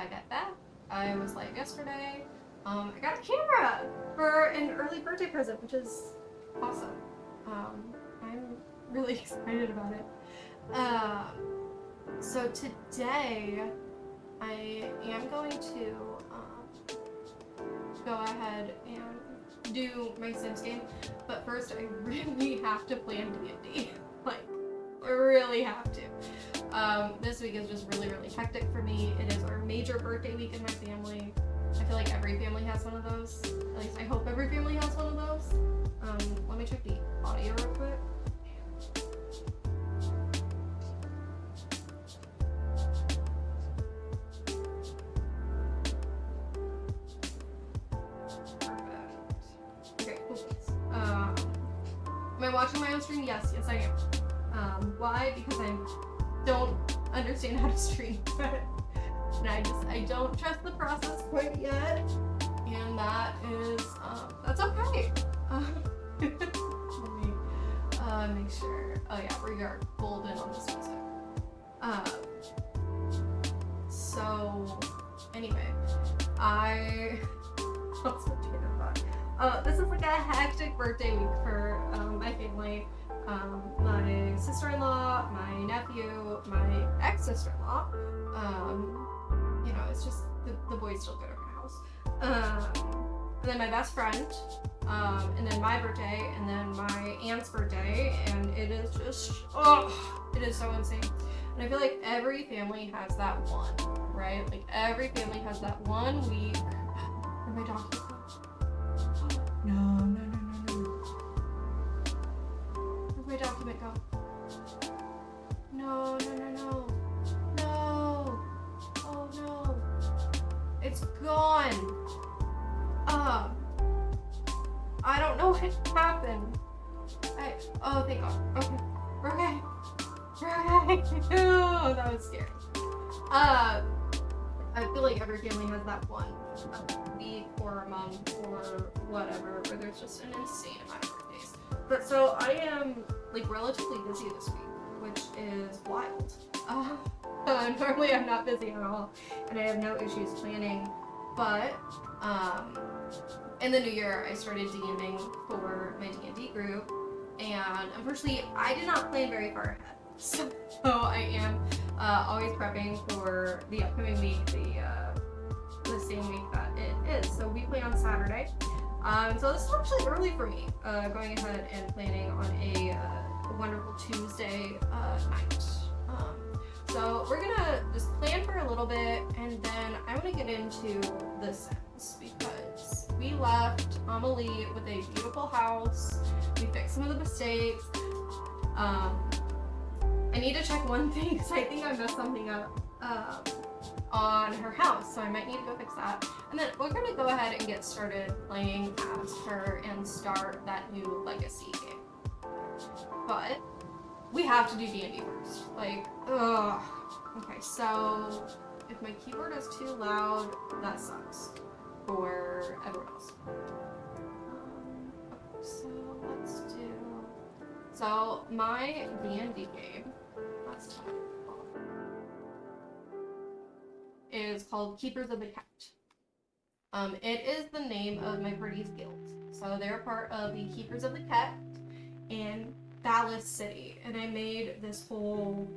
BaguetteBec. I was live yesterday. I got a camera for an early birthday present, which is awesome. I'm really excited about it. So today I am going to go ahead and do my Sims game, but first I really have to plan D&D. Like, I really have to. This week is just really hectic for me. It is our major birthday week in my family. I feel like every family has one of those. At least I hope every family has one of those. Let me check the audio real quick. Okay, cool. Am I watching my own stream? Yes, I am. Why? Because I don't understand how to stream. And I don't trust the process quite yet. And that is, that's okay. Let me make sure. Oh yeah, we are golden on this music. So, anyway, this is like a hectic birthday week for my family. My sister-in-law, my nephew, my ex-sister-in-law. You know, it's just the boys still go to her house. And then my best friend, and then my birthday, and then my aunt's birthday, and it is just, it is so insane. And I feel like every family has that one, right? Like every family has that 1 week. Where'd my document go? No. Where'd my document go? No. Oh no. It's gone. I don't know what happened. Oh, thank God. Okay. Oh, that was scary. I feel like every family has that one week or a month or whatever where there's just an insane amount of birthdays. But so I am like relatively busy this week, which is wild. Normally I'm not busy at all, and I have no issues planning. But in the new year, I started DMing for my D&D group, and unfortunately, I did not plan very far ahead. So I am always prepping for the upcoming week, the same week that it is. So we play on Saturday. So this is actually early for me, going ahead and planning on a wonderful Tuesday night. So we're gonna just plan for a little bit, and then I want to get into the Sims because we left Amelie with a beautiful house. We fixed some of the mistakes. I need to check one thing because I think I messed something up on her house, so I might need to go fix that. And then we're gonna go ahead and get started playing as her and start that new legacy game. But we have to do D&D first. Like, ugh. Okay, so if my keyboard is too loud, that sucks for everyone else. Okay, so let's do. So my D&D game, last time, is called Keepers of the Cat. It is the name of my party's guild. So they're part of the Keepers of the Cat in Dallas City, and I made this whole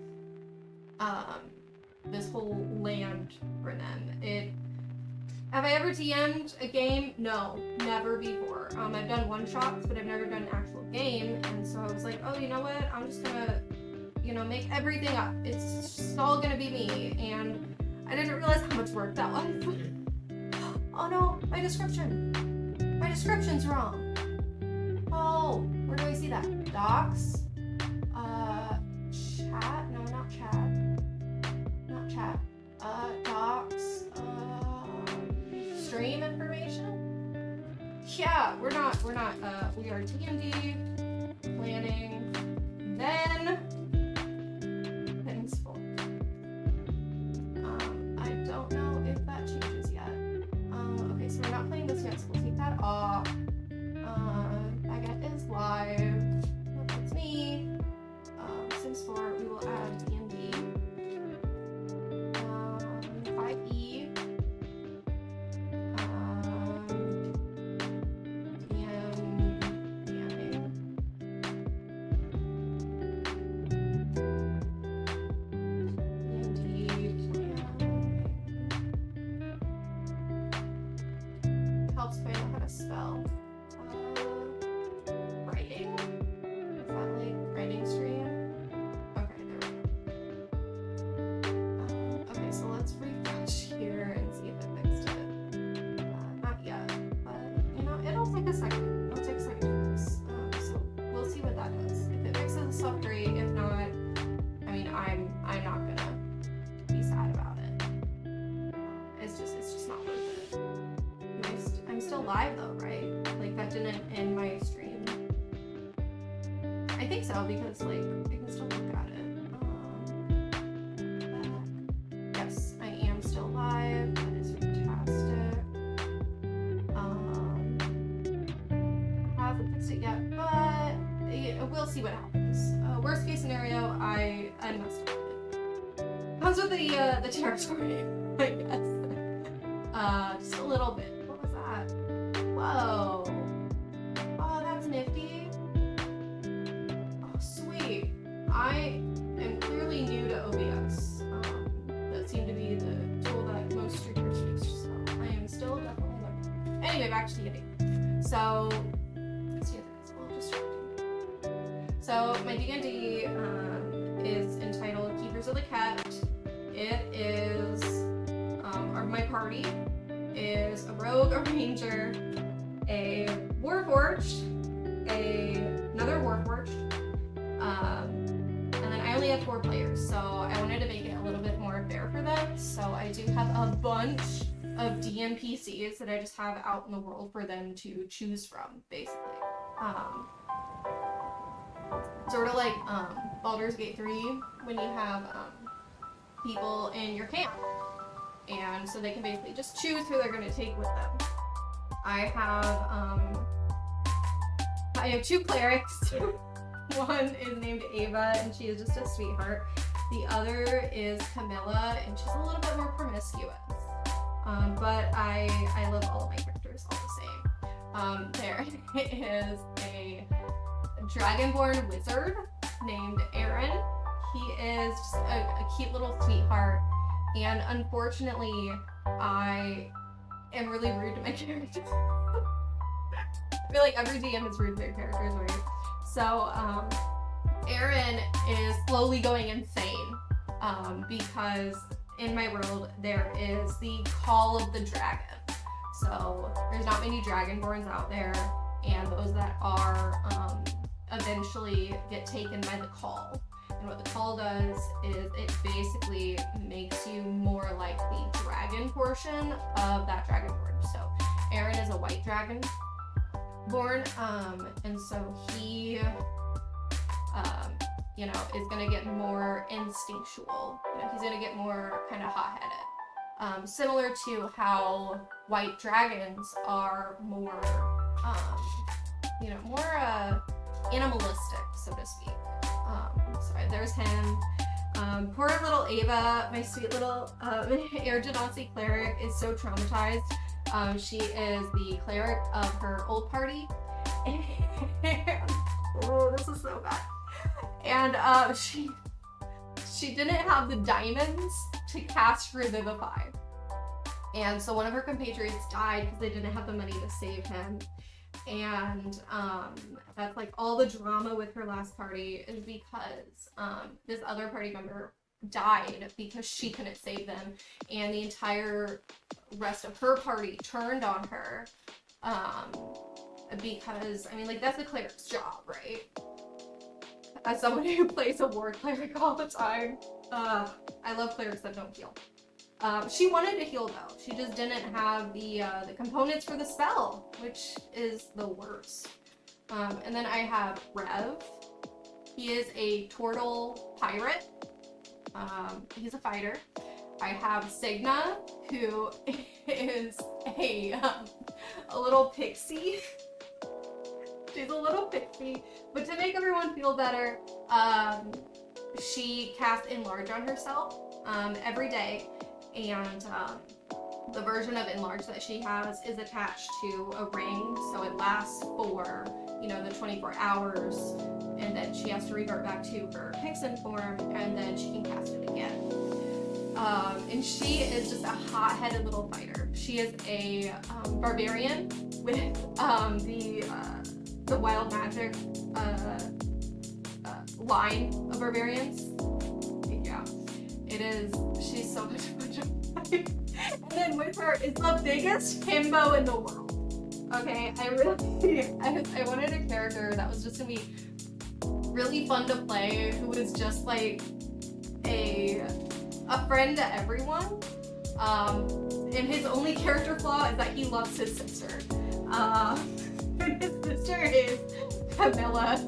land for them. Have I ever DM'd a game? No, never before. I've done one-shots, but I've never done an actual game, and so I was like, oh, you know what? I'm just gonna, make everything up. It's just all gonna be me, and I didn't realize how much work that was. Oh no, my description's wrong. Oh, where do I see that? Docs? Chat? No, not chat. Not chat. Docs? Stream information? Yeah, we are D&D, planning, then henceforth. I don't know if that changes yet. Okay, so we're not playing this yet, so we'll take that off. Baguette is live. That's me. Sims4, we will add D&D. 5E. live though, right? Like that didn't end my stream. I think so, because like I can still look at it. Yes, I am still live. That is fantastic. I haven't fixed it yet, but we'll see what happens. Worst case scenario, I messed up. Comes with the territory, I guess. Just a little bit. What was that? Whoa. Oh, that's nifty. Oh, sweet. I am clearly new to OBS. That seemed to be the tool that most streamers use, so I am still definitely learning. Anyway, back to D&D. So, let's do this. A little distracting. So, my D&D is entitled Keepers of the Cat. It is, my party is a rogue, a ranger, a warforged, another warforged, and then I only have 4 players, so I wanted to make it a little bit more fair for them. So I do have a bunch of DMPCs that I just have out in the world for them to choose from, basically. Sort of like Baldur's Gate 3, when you have people in your camp. And so they can basically just choose who they're going to take with them. I have 2 clerics. One is named Ava, and she is just a sweetheart. The other is Camilla, and she's a little bit more promiscuous. But I love all of my characters all the same. There is a dragonborn wizard named Aaron. He is just a cute little sweetheart. And unfortunately, I am really rude to my characters. I feel like every DM is rude to their characters, right? So, Aaron is slowly going insane because in my world there is the Call of the Dragon. So, there's not many Dragonborns out there, and those that are eventually get taken by the Call. And what the Call does is it basically makes you more like the dragon portion of that dragonborn. So Aaron is a white dragon born, and so he, is gonna get more instinctual. He's gonna get more kind of hot-headed, similar to how white dragons are more, more animalistic, so to speak. Sorry, there's him. Poor little Ava, my sweet little Air Genasi cleric, is so traumatized. She is the cleric of her old party. And, oh, this is so bad. And she didn't have the diamonds to cast Revivify. And so one of her compatriots died because they didn't have the money to save him. And that's like all the drama with her last party is because this other party member died because she couldn't save them, and the entire rest of her party turned on her because, I mean, like, that's the cleric's job, right? As someone who plays a war cleric all the time, I love clerics that don't heal. She wanted to heal though. She just didn't have the components for the spell, which is the worst. And then I have Rev. He is a turtle pirate. He's a fighter. I have Signa, who is a little pixie. She's a little pixie, but to make everyone feel better, she casts Enlarge on herself every day. And the version of Enlarge that she has is attached to a ring, so it lasts for, the 24 hours, and then she has to revert back to her Pixen form, and then she can cast it again. And she is just a hot-headed little fighter. She is a barbarian with the wild magic line of barbarians. Yeah. It is, she's so much fun to fight. And then with her is the biggest himbo in the world. Okay, I wanted a character that was just gonna be really fun to play, who was just like a friend to everyone. And his only character flaw is that he loves his sister. And his sister is Camilla.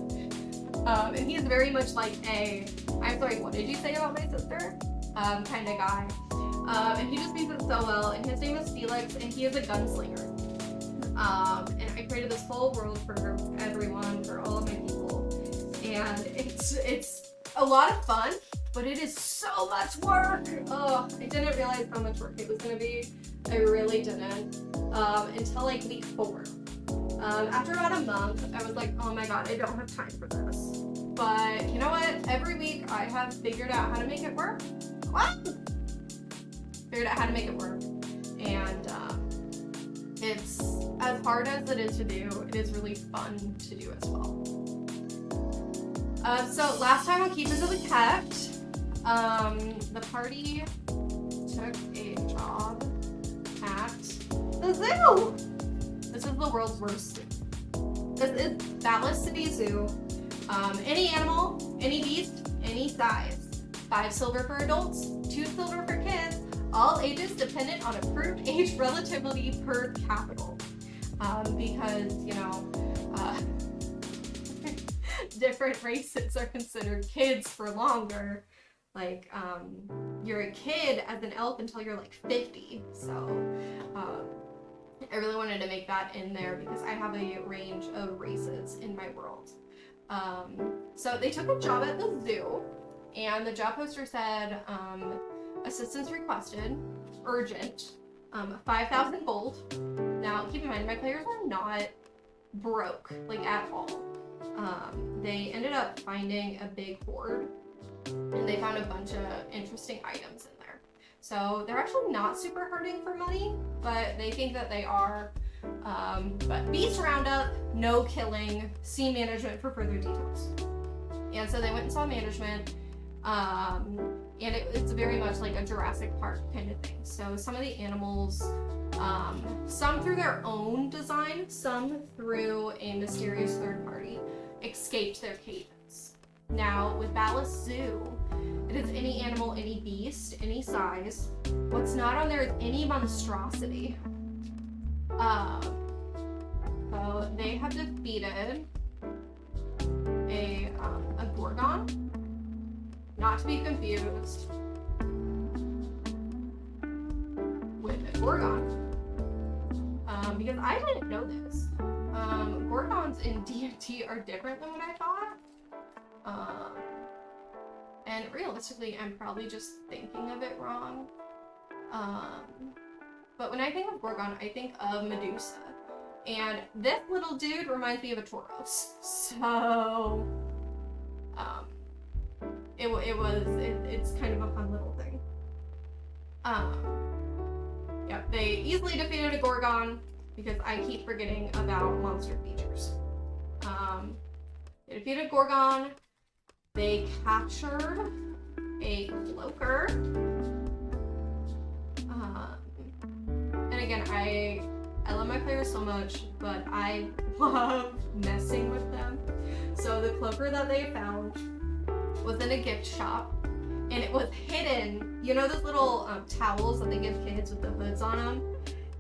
And he's very much like I'm sorry, what did you say about my sister? Kind of guy. And he just speaks it so well. And his name is Felix, and he is a gunslinger. And I created this whole world for everyone, for all of my people. And it's a lot of fun, but it is so much work. Oh, I didn't realize how much work it was gonna be. I really didn't. Until like week 4. After about a month, I was like, oh my god, I don't have time for this. But you know what? Every week I have figured out how to make it work. Figured out how to make it work. And it's as hard as it is to do, it is really fun to do as well. So last time on Keepers of the Kept, the party took a job at the zoo. This is the world's worst zoo. This is Dallas City Zoo. Any animal, any beast, any size. 5 silver for adults, 2 silver for kids, all ages dependent on approved age relativity per capital. Because, you know, different races are considered kids for longer. Like, you're a kid as an elf until you're like 50. So, I really wanted to make that in there because I have a range of races in my world. So they took a job at the zoo, and the job poster said, assistance requested, urgent, 5,000 gold. Now, keep in mind, my players are not broke, like, at all. They ended up finding a big hoard, and they found a bunch of interesting items in there. So they're actually not super hurting for money, but they think that they are. But beast roundup, no killing, see management for further details. And so they went and saw management, and it's very much like a Jurassic Park kind of thing. So some of the animals, some through their own design, some through a mysterious third party, escaped their cages. Now, with Dallas Zoo, it is any animal, any beast, any size. What's not on there is any monstrosity. So they have defeated a Gorgon, not to be confused with a Gorgon, because I didn't know this. Gorgons in D&D are different than what I thought. And realistically, I'm probably just thinking of it wrong. But when I think of Gorgon, I think of Medusa. And this little dude reminds me of a Tauros. So, it's kind of a fun little thing. Yeah, they easily defeated a Gorgon because I keep forgetting about monster features. They defeated Gorgon. They captured a cloaker. And again, I love my players so much, but I love messing with them. So the cloaker that they found was in a gift shop, and it was hidden. You know those little towels that they give kids with the hoods on them?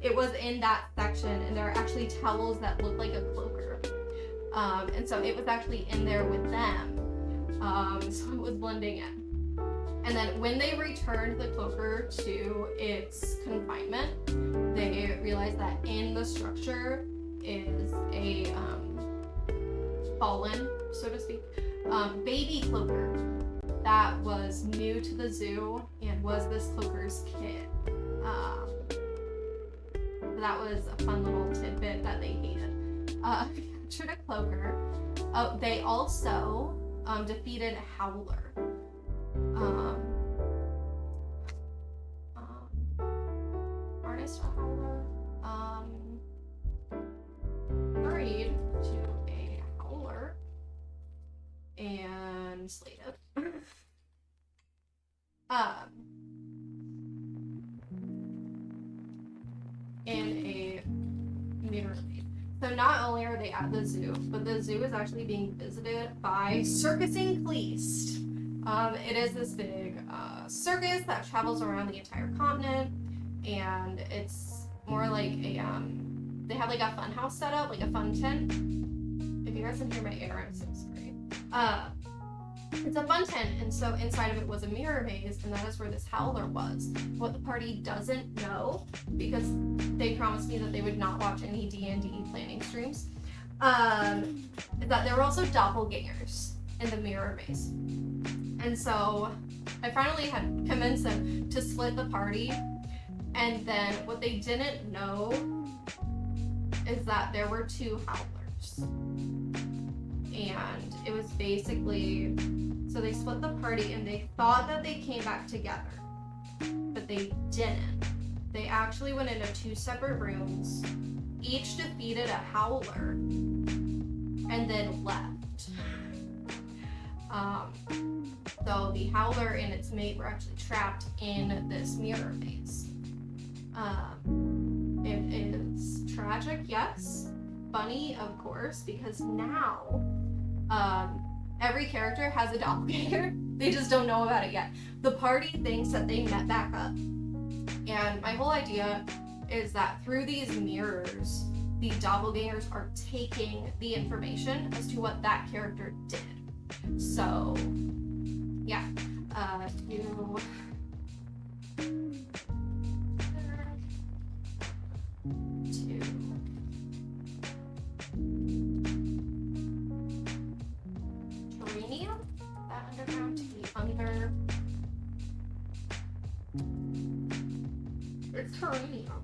It was in that section, and there are actually towels that look like a cloaker. And so it was actually in there with them. So it was blending in. And then when they returned the cloaker to its confinement, they realized that in the structure is a fallen, so to speak, baby cloaker that was new to the zoo and was this cloaker's kid. That was a fun little tidbit that they hated. Captured a cloaker. They also defeated Howler. Harnessed a Howler. Hurried to a Howler and slayed it. In a mirror maid. So not only are they at the zoo, but the zoo is actually being visited by Circusing Cleast. It is this big circus that travels around the entire continent, and it's more like a they had like a fun house set up, like a fun tent. If you guys can hear my air, I'm so sorry. It's a fun tent, and so inside of it was a mirror maze, and that is where this howler was. What the party doesn't know, because they promised me that they would not watch any D&D planning streams, is that there were also doppelgangers in the mirror maze. And so I finally had convinced them to split the party, and then what they didn't know is that there were 2 howlers. And it was basically, so they split the party and they thought that they came back together, but they didn't. They actually went into 2 separate rooms, each defeated a howler, and then left. So the howler and its mate were actually trapped in this mirror maze. It is tragic, yes. Funny, of course, because now every character has a doppelganger. They just don't know about it yet. The party thinks that they met back up. And my whole idea is that through these mirrors, the doppelgangers are taking the information as to what that character did. So, yeah. Terranium? That underground to be under. It's terranium.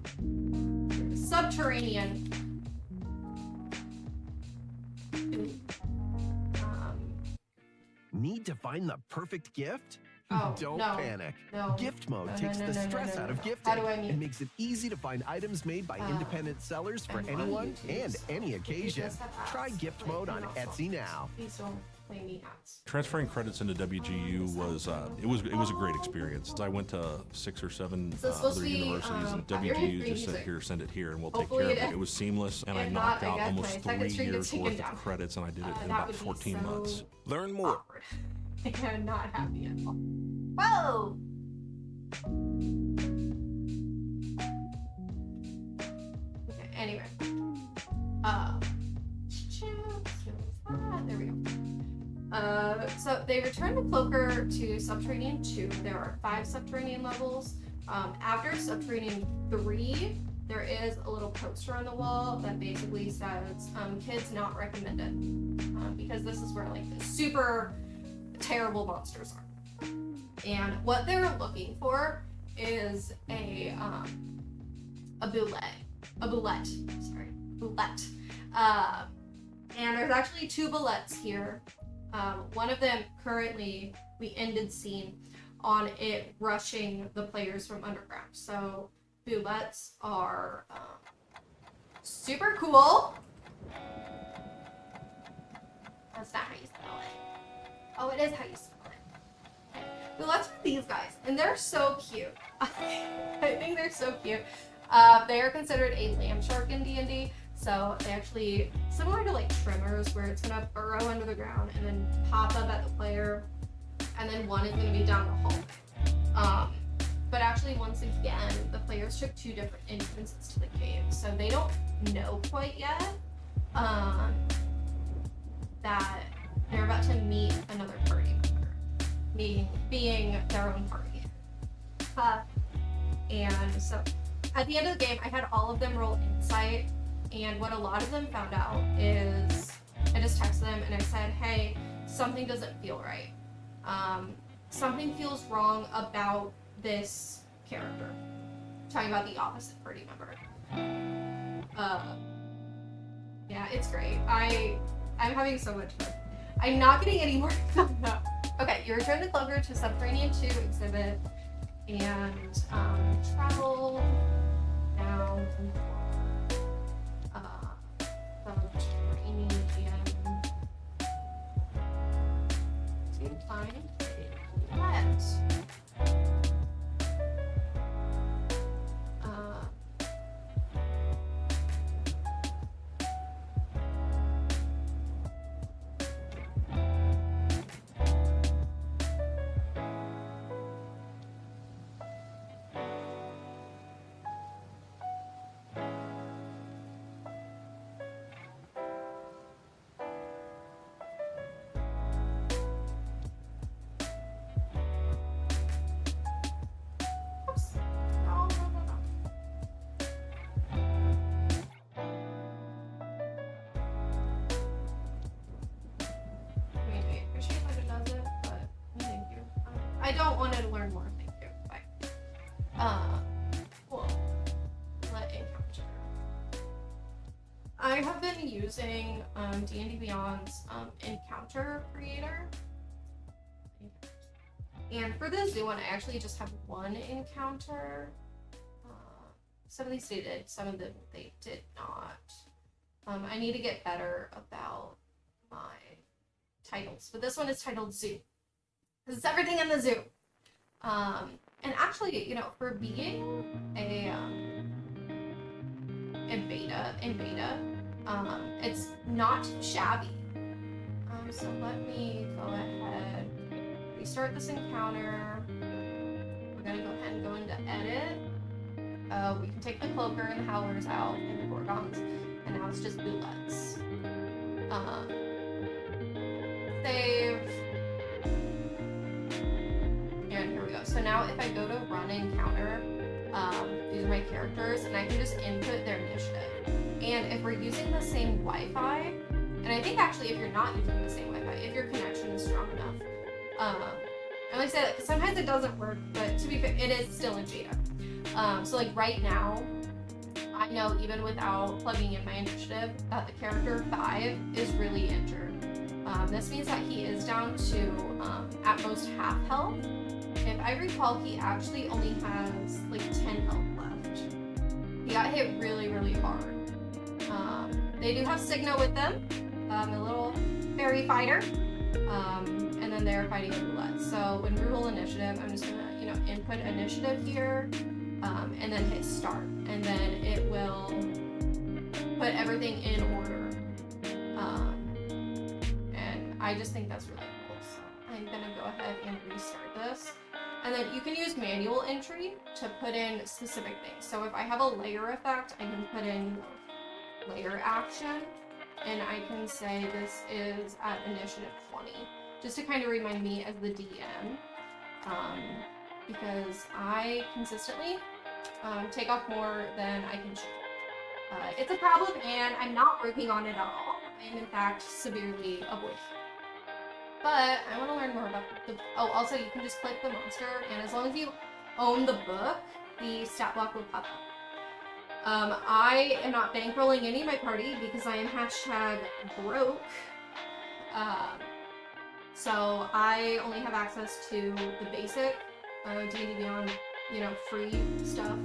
Subterranean. Need to find the perfect gift? Oh, Don't no, panic. no. Gift mode No, takes no, the no, no, stress no, out no. of gifting How do I mute? and makes it easy to find items made by independent sellers for I'm on anyone YouTube, and so any occasion. just have ads. Try gift Like, mode on not Etsy songs. now. Please don't play me ads. Transferring credits into WGU was it was a great experience. I went to 6 or 7 So it's supposed other to be, universities, and copyright WGU free just said, music. "Here, send it here, and we'll take Hopefully care of it it." is. It was seamless, and I If knocked not, I out guess almost my second 3 stream years gets taken worth down. of credits, and I did it in That about would be 14 so months. Learn more. awkward. I'm not happy at all. Whoa! Okay, anyway. There we go. So they returned the cloaker to Subterranean 2. There are 5 Subterranean levels. After Subterranean 3, there is a little poster on the wall that basically says, kids not recommended. Because this is where like the super terrible monsters are. And what they're looking for is a boulette. And there's actually 2 bullets here. One of them currently, we ended scene on it rushing the players from underground. So boulettes are super cool. That's not how you spell it. Oh, it is how you spell it. Boulettes are these guys, and they're so cute. I think they're so cute. They are considered a land shark in D&D. So they actually, similar to like trimmers, where it's gonna burrow under the ground and then pop up at the player, and then one is gonna be down the hall. But actually, once again, the players took 2 different entrances to the cave, so they don't know quite yet that they're about to meet another party member, being their own party. And so at the end of the game, I had all of them roll insight. And what a lot of them found out is, I just texted them and I said, hey, something doesn't feel right. Something feels wrong about this character. Talking about the opposite party member. Yeah, it's great. I'm having so much fun. I'm not getting any more fun though. Okay, you return the cloaker to Subterranean 2 exhibit and travel down Subterranean to find a pet. I don't want to learn more. Thank you. Bye. Cool. Let encounter. I have been using D&D Beyond's encounter creator. And for the zoo one, I actually just have one encounter. Some of these they did, some of them they did not. I need to get better about my titles, but this one is titled Zoo. Because it's everything in the zoo. And actually, you know, for being in beta, it's not too shabby. So let me go ahead, restart this encounter. We're gonna go ahead and go into edit. We can take the cloaker and the howlers out and the gorgons, and now it's just boulettes. Save. And here we go. So now if I go to run encounter, these are my characters, and I can just input their initiative. And if we're using the same Wi-Fi, and I think actually if you're not using the same Wi-Fi, if your connection is strong enough, and like I said, sometimes it doesn't work, but to be fair, it is still in beta. So like right now, I know even without plugging in my initiative that the character 5 is really injured. This means that he is down to at most half health. If I recall, he actually only has like 10 health left. He got hit really, really hard. They do have Signa with them, a little fairy fighter, and then they're fighting a roulette. So when we roll initiative, I'm just gonna, you know, input initiative here, and then hit start, and then it will put everything in order. And I just think that's really cool. So I'm gonna go ahead and restart this. And then you can use manual entry to put in specific things. So if I have a layer effect, I can put in layer action, and I can say this is at initiative 20, just to kind of remind me as the DM, because I consistently take off more than I can chew. It's a problem, and I'm not working on it at all. I am in fact severely avoiding it. But I want to learn more about oh, also you can just click the monster, and as long as you own the book, the stat block will pop up. I am not bankrolling any of my party because I am #broke. So I only have access to the basic D&D Beyond, you know, free stuff.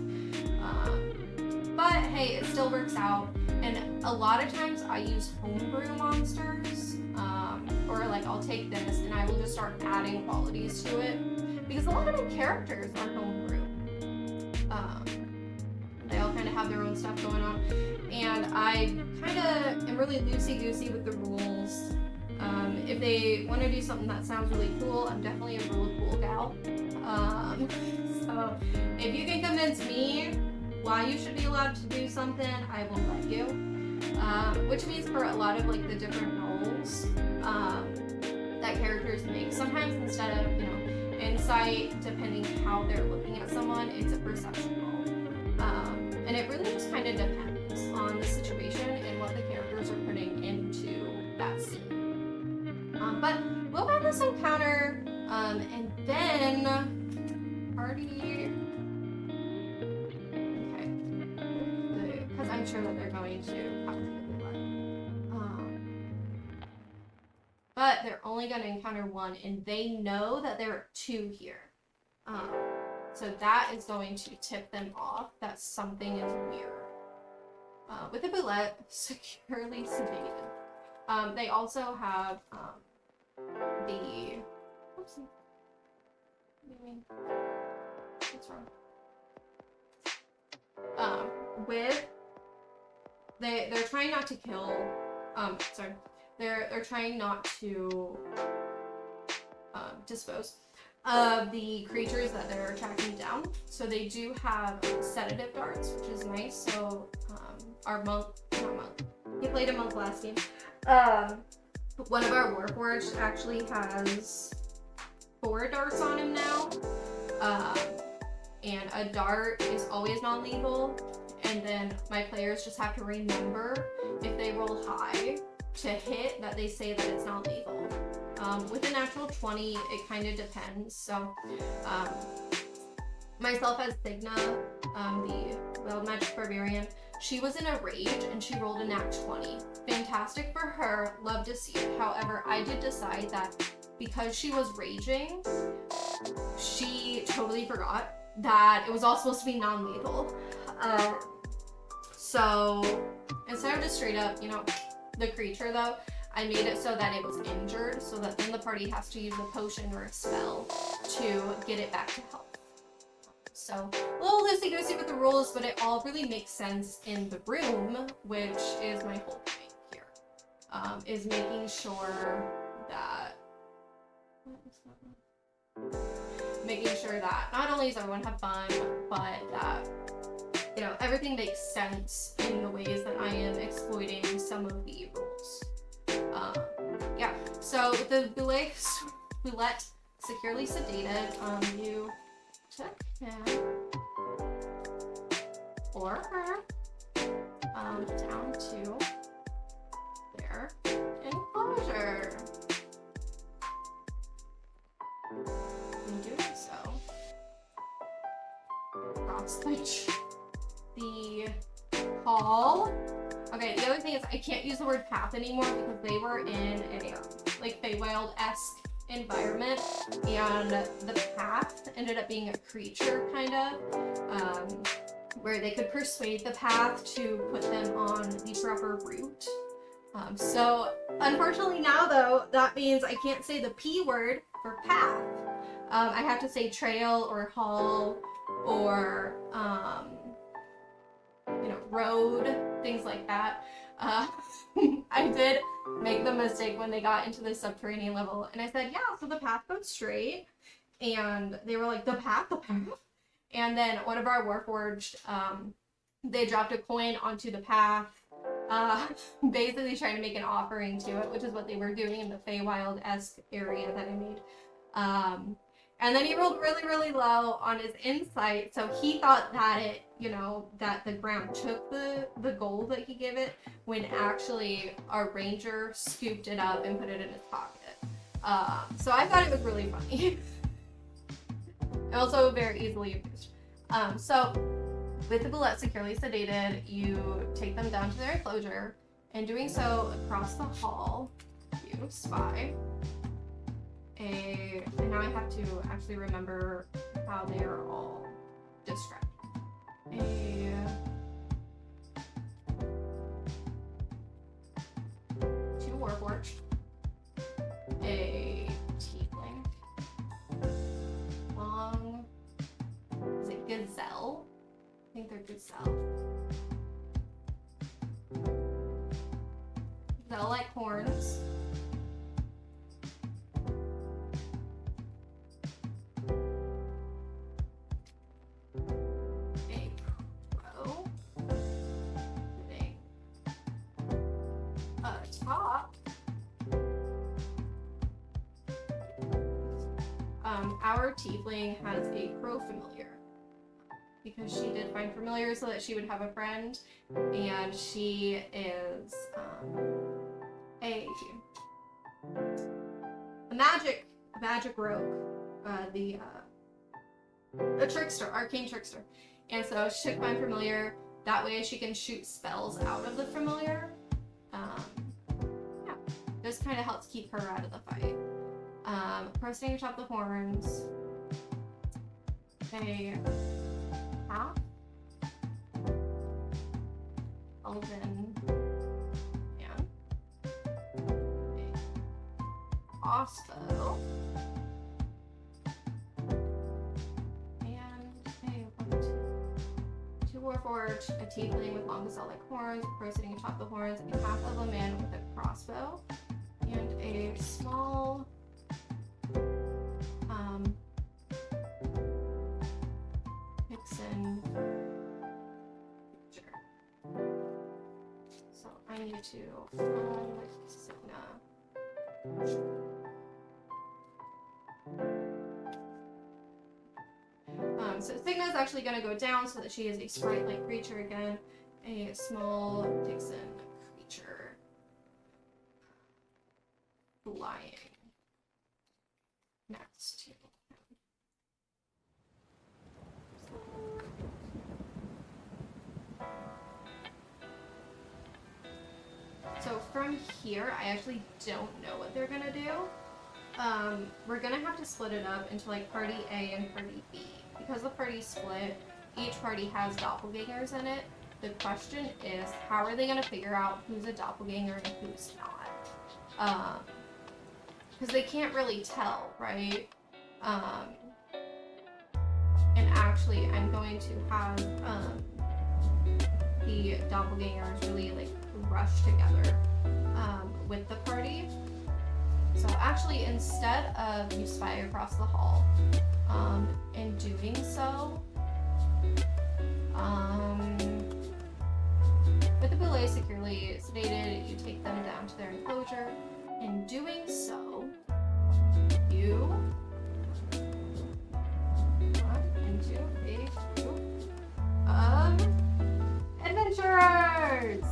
But hey, it still works out. And a lot of times I use homebrew monsters, or like I'll take this and I will just start adding qualities to it, because a lot of my characters are homebrew. They all kind of have their own stuff going on, and I kind of am really loosey-goosey with the rules. If they want to do something that sounds really cool, I'm definitely a rule cool gal. So if you can convince me why you should be allowed to do something, I will let you. Which means for a lot of like the different roles that characters make, sometimes instead of, you know, insight, depending how they're looking at someone, it's a perception roll. And it really just kind of depends on the situation and what the characters are putting into that scene. But we'll have this encounter, and then party. Okay, because I'm sure that they're going to have to do that. But they're only going to encounter one, and they know that there are 2 here. So that is going to tip them off that something is weird. With the boulette securely sedated. They also have the. Oopsie. What do you mean? What's wrong? With they're trying not to kill. Sorry. They're trying not to dispose of the creatures that they're tracking down. So they do have sedative darts, which is nice. So our monk, not monk, he played a monk last game. One of our warforged actually has 4 darts on him now. And a dart is always non-lethal. And then my players just have to remember, if they roll high, to hit that they say that it's not lethal. With a natural 20, it kind of depends. So, myself as Signa, the Wild Magic Barbarian, she was in a rage and she rolled a nat 20. Fantastic for her, love to see it. However, I did decide that because she was raging, she totally forgot that it was all supposed to be non-lethal. So instead of just straight up, you know, the creature though, I made it so that it was injured, so that then the party has to use a potion or a spell to get it back to health. So a little loosey-goosey with the rules, but it all really makes sense in the room, which is my whole point here, is making sure that not only does everyone have fun, but that, you know, everything makes sense in the ways that I am exploiting some of the rules. Yeah, so with the Boulette securely sedated, you took him or her down to their enclosure. In doing so, cross the hall. Okay, the other thing is I can't use the word path anymore because they were in a like Feywild-esque environment, and the path ended up being a creature kind of, where they could persuade the path to put them on the proper route. So unfortunately now though, that means I can't say the P word for path. I have to say trail or hall or you know, road, things like that. I did make the mistake when they got into the subterranean level, and I said, yeah, so the path goes straight, and they were like, the path? And then one of our Warforged, they dropped a coin onto the path, basically trying to make an offering to it, which is what they were doing in the Feywild-esque area that I made. And then he rolled really, really low on his insight, so he thought that it, you know, that the ground took the gold that he gave it, when actually our ranger scooped it up and put it in his pocket. So I thought it was really funny. Also very easily abused. So with the Boulette securely sedated, you take them down to their enclosure. In doing so, across the hall, you spy and now I have to actually remember how they are all described. Two Warforged, a Tiefling, long, is it Gazelle? I think they're Gazelle. Gazelle-like horns. Our Tiefling has a crow familiar because she did find familiar so that she would have a friend, and she is a magic rogue, a trickster, arcane trickster, and so she took find familiar. That way she can shoot spells out of the familiar. Yeah, this kind of helps keep her out of the fight. Pressing atop the horns. A half elven man. A crossbow. And two Warforged, a Tiefling with long gazelle-like horns, proceeding atop the horns, a half elven man with a crossbow, and a small Vixen creature. So I need to find Signa. So Signa is actually going to go down so that she is a sprite-like creature again, a small Vixen creature. flying next to him. So from here, I actually don't know what they're gonna do. We're gonna have to split it up into like party A and party B. Because the party's split, each party has doppelgangers in it. The question is, how are they gonna figure out who's a doppelganger and who's not? Because they can't really tell, right? And actually, I'm going to have the doppelgangers really like rush together with the party. So actually, instead of you spy across the hall, in doing so, with the boulet securely sedated, you take them down to their enclosure. In doing so, you run into a group of adventurers!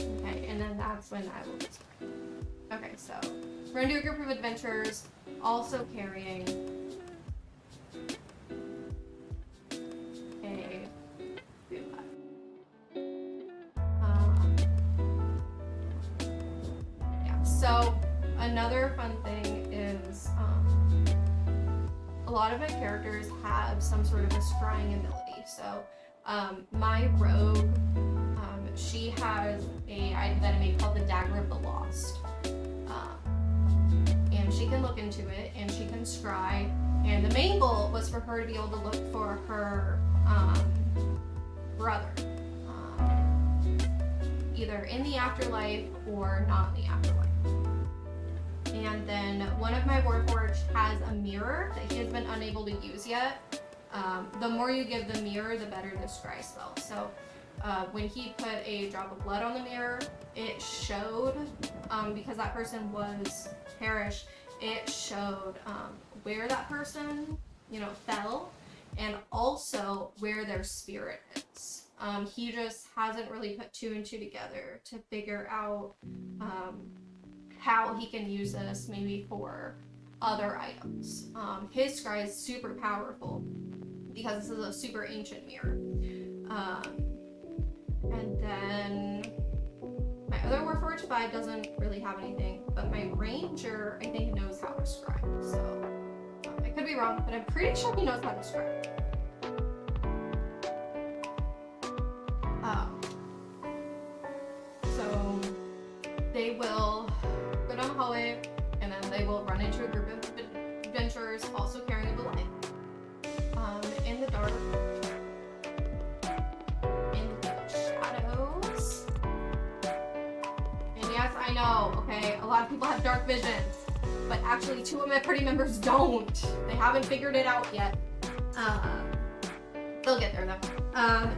Okay, and then that's when I will just... Okay, so we're gonna do a group of adventurers, also carrying a bootleg. Yeah, so another fun thing is a lot of my characters have some sort of a scrying ability. So my rogue, she has a item that I made called the Dagger of the Lost. And she can look into it and she can scry. And the main goal was for her to be able to look for her brother, either in the afterlife or not in the afterlife. And then one of my Warforged has a mirror that he has been unable to use yet. The more you give the mirror, the better the scry spell. So when he put a drop of blood on the mirror, it showed, because that person was perished, it showed where that person, fell, and also where their spirit is. He just hasn't really put two and two together to figure out how he can use this maybe for other items. His scry is super powerful because this is a super ancient mirror. And then my other Warforged 5 doesn't really have anything, but my Ranger, I think, knows how to scry. So I could be wrong, but I'm pretty sure he knows how to scry. So they will go down the hallway, and then they will run into a group of adventurers also carrying a belay. In the dark, in the shadows. And yes, I know, okay, a lot of people have dark visions, but actually two of my party members don't. They haven't figured it out yet. They'll get there though.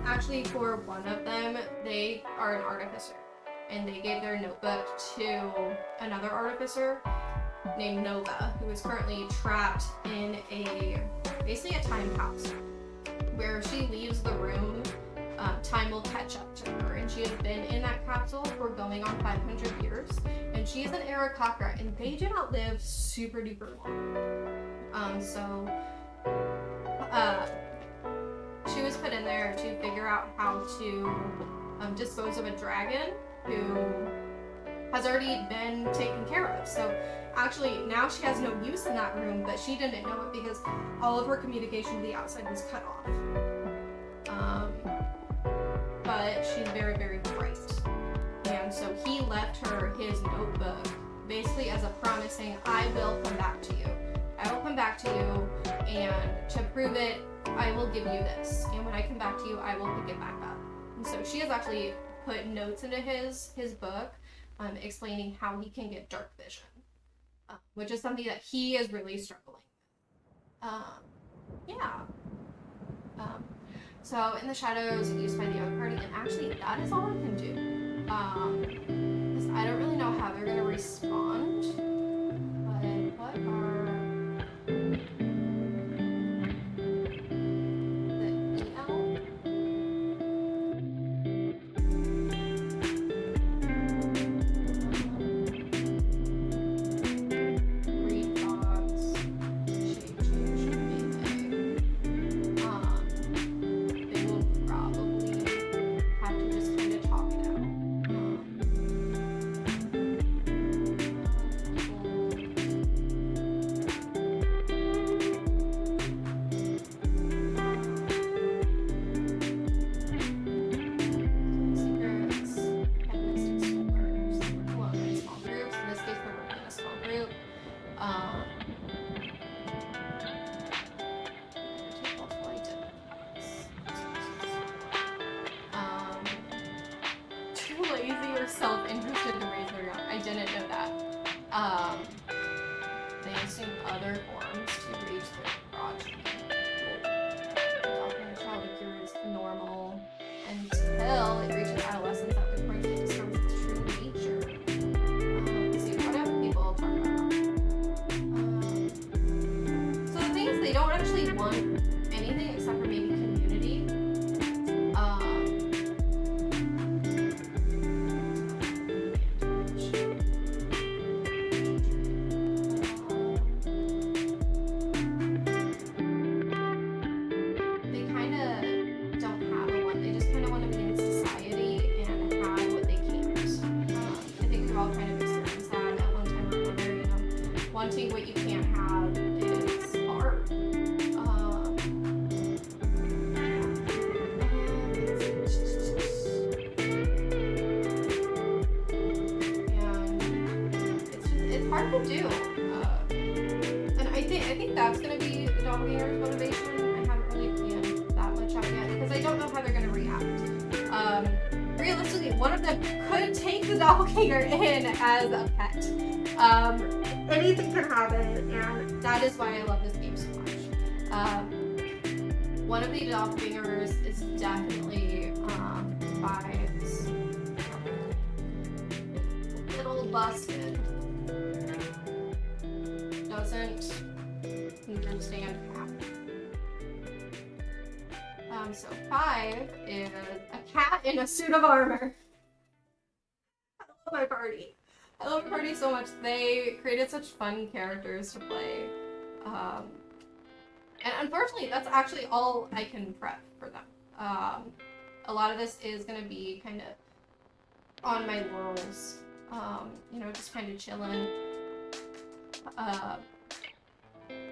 Actually, for one of them, they are an artificer, and they gave their notebook to another artificer named Nova, who is currently trapped in basically a time capsule. Where she leaves the room, time will catch up to her, and she has been in that capsule for going on 500 years, and she is an Aarakocra, and they do not live super duper long. So she was put in there to figure out how to dispose of a dragon who has already been taken care of. So actually now she has no use in that room, but she didn't know it because all of her communication to the outside was cut off. But she's very, very bright. And so he left her his notebook basically as a promise saying, I will come back to you. I will come back to you, and to prove it, I will give you this. And when I come back to you, I will pick it back up. And so she has actually put notes into his book explaining how he can get dark vision, which is something that he is really struggling with. So in the shadows, used by the other party, and actually that is all I can do. Because I don't really know how they're going to respond. But what are the EL? more self-interested to raise their young. I didn't know that. They assume other forms to reach their progeny. Adopting a child appears normal until it reaches adolescence, at which point it discovers its true nature. Let's see, what have people talk about? So the thing is, they don't actually want anything except for maybe community. They kind of don't have a one. They just kind of want to be in society and have what they can't. I think we've all kind of experienced that at one time or another. You know, wanting what you can't have is hard. It's hard to do. And I think that's gonna be the doppelganger's motivation. I haven't really planned that much out yet because I don't know how they're gonna react. Realistically, one of them could take the doppelganger in as a pet. Anything can happen, and that is why I love this game so much. One of the doppelgangers is definitely Vibes. Little busted. Doesn't understand cat. So 5 is a cat in a suit of armor. I love my party. I love my party so much. They created such fun characters to play. And unfortunately, that's actually all I can prep for them. A lot of this is going to be kind of on my laurels. You know, just kind of chilling.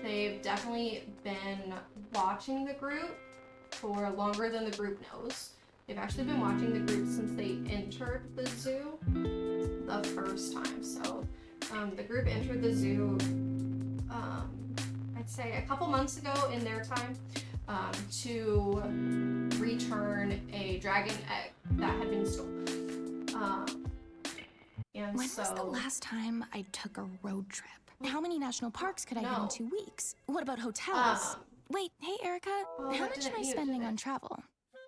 They've definitely been watching the group for longer than the group knows. They've actually been watching the group since they entered the zoo the first time. So the group entered the zoo, I'd say a couple months ago in their time, to return a dragon egg that had been stolen. And When so, was the last time I took a road trip? How many national parks could I hit No. in 2 weeks? What about hotels? Wait, hey Erica, Oh, how that much am didn't I mute, spending did it? on travel?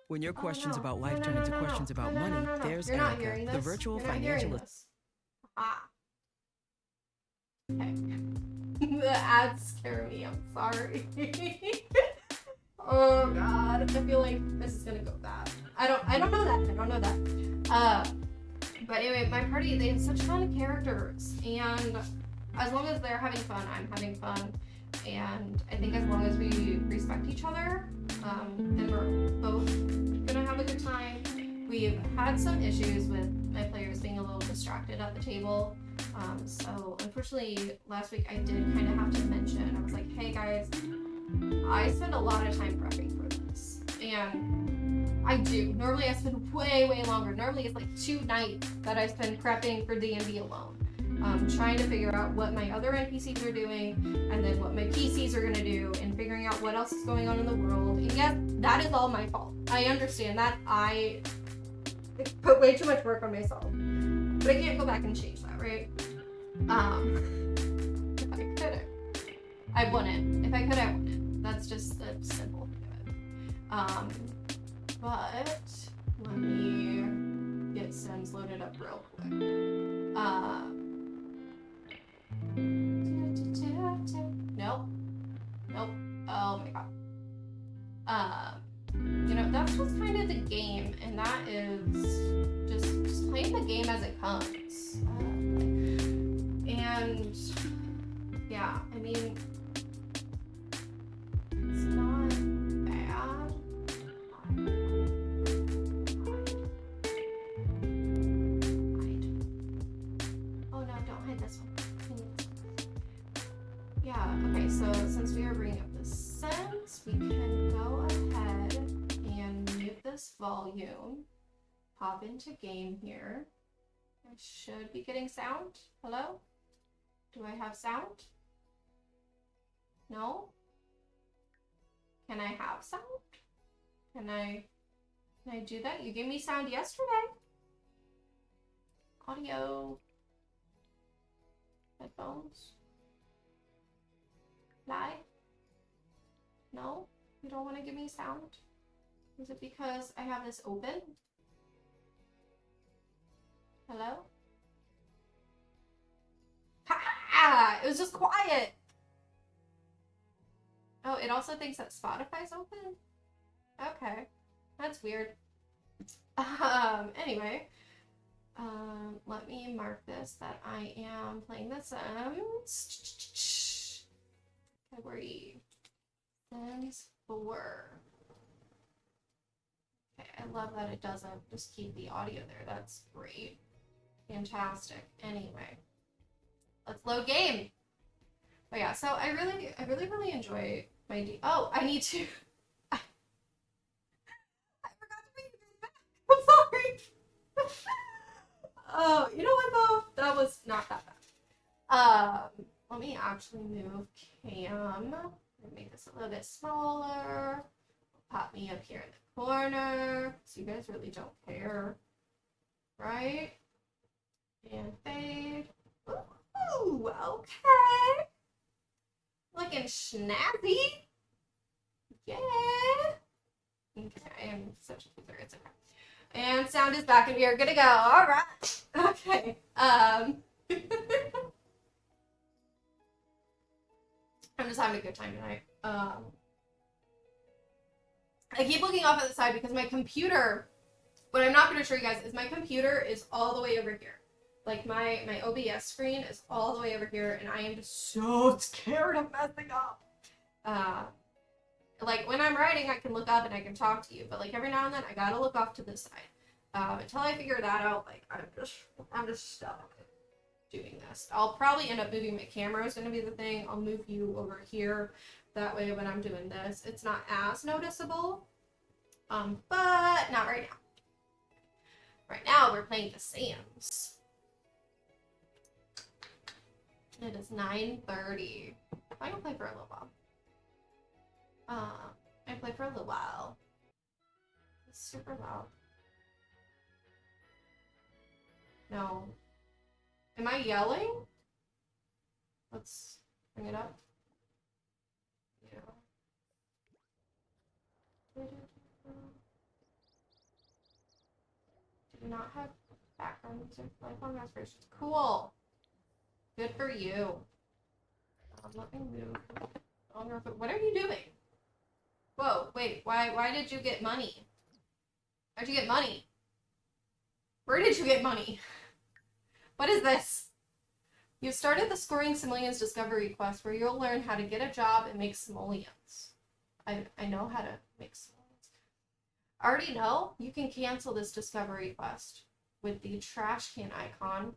When your questions no. about life No, turn no, into no, no, questions about no, no, money, no, no. there's You're not Erica, hearing the this. virtual You're not hearing financial. this. Ah. Okay. The ads scare me. I'm sorry. Oh god. I feel like this is gonna go bad. I don't know that. I don't know that. But anyway, my party, they have such fun characters, and as long as they're having fun, I'm having fun. And I think as long as we respect each other, then we're both gonna have a good time. We've had some issues with my players being a little distracted at the table. So unfortunately, last week I did kind of have to mention, I was like, hey guys, I spend a lot of time prepping for this. And I do. Normally I spend way longer. Normally it's like 2 nights that I spend prepping for D&D alone. Trying to figure out what my other NPCs are doing, and then what my PCs are gonna do, and figuring out what else is going on in the world. And yes, that is all my fault. I understand that. I put way too much work on myself. But I can't go back and change that, right? If I could, I wouldn't. If I could, I wouldn't. That's just the simple thing of it. But let me get Sims loaded up real quick. Nope. Oh my god. You know, that's just kind of the game, and that is just playing the game as it comes. And yeah, I mean, it's not bad. Oh no, don't hide this one. I need this one. Yeah, okay, so since we are bringing up the Sims, we can go ahead and mute this volume, pop into game here. I should be getting sound. Hello? Do I have sound? No? Can I have sound? Can I do that? You gave me sound yesterday. audio. Headphones. Lie? No? You don't want to give me sound? Is it because I have this open? Hello? Ha! It was just quiet! Oh, it also thinks that Spotify's open? Okay. That's weird. Anyway. Let me mark this that I am playing the Sims. Category Sims 4. Okay, I love that it doesn't just keep the audio there. That's great. Fantastic. Anyway. Let's load game. But yeah, so I really enjoy my oh, I need to I forgot to bring this back. I'm sorry. Oh, you know what though? That was not that bad. Let me actually move cam. Make this a little bit smaller. Pop me up here in the corner. So you guys really don't care. Right? And fade. Ooh, okay. Looking snazzy. Yeah. Okay, I am such a loser. It's okay. And sound is back and we are gonna go. All right. Okay. I'm just having a good time tonight. I keep looking off at the side because my computer, what I'm not going to show you guys is my computer is all the way over here. Like my OBS screen is all the way over here and I am just so scared of messing up. Like when I'm writing, I can look up and I can talk to you, but like every now and then I gotta look off to this side. Until I figure that out, like I'm just stuck doing this. I'll probably end up moving my camera is gonna be the thing. I'll move you over here. That way when I'm doing this, it's not as noticeable. But not right now. Right now we're playing The Sims. It is 9:30. I can play for a little while. I play for a little while. It's super loud. No. Am I yelling? Let's bring it up. Yeah. Do not have background music. Lifelong aspirations. Cool. Good for you. Let me move. What are you doing? Whoa, wait, why did you get money? How'd you get money? Where did you get money? What is this? You've started the Scoring Simoleons Discovery quest where you'll learn how to get a job and make simoleons. I know how to make simoleons. Already know? You can cancel this discovery quest with the trash can icon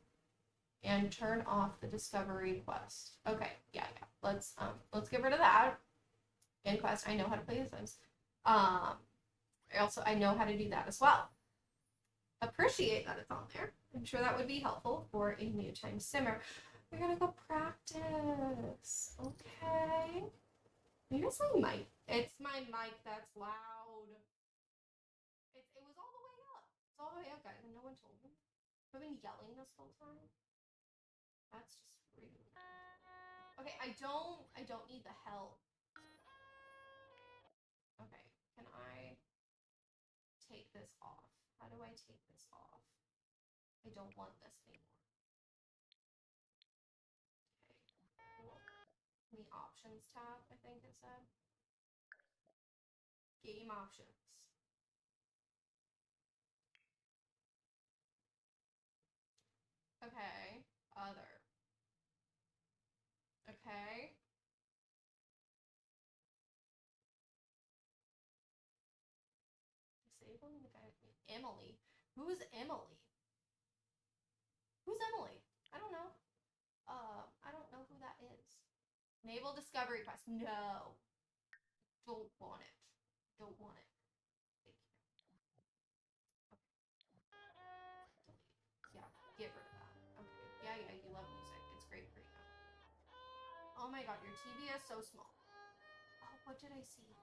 and turn off the discovery quest. Okay, yeah. Let's get rid of that. In quest, I know how to play the Sims. I know how to do that as well. Appreciate that it's on there. I'm sure that would be helpful for a new time simmer. We're gonna go practice. Okay. Maybe it's my mic. It's my mic that's loud. It was all the way up. It's all the way up, guys, and no one told me. I've been yelling this whole time. That's just rude. Okay, I don't need the help. Okay, can I take this off? How do I take this off? I don't want this anymore. Okay, cool. The options tab, I think it said. Game options. Okay, other. Okay. Disabling the guy with me. Emily. Who's Emily? Who's Emily? I don't know. I don't know who that is. Enable discovery quest. No. Don't want it. Don't want it. Thank you. Okay. Delete. Yeah, get rid of that. Okay. Yeah, you love music. It's great for you. Oh my god, your TV is so small. Oh, what did I see?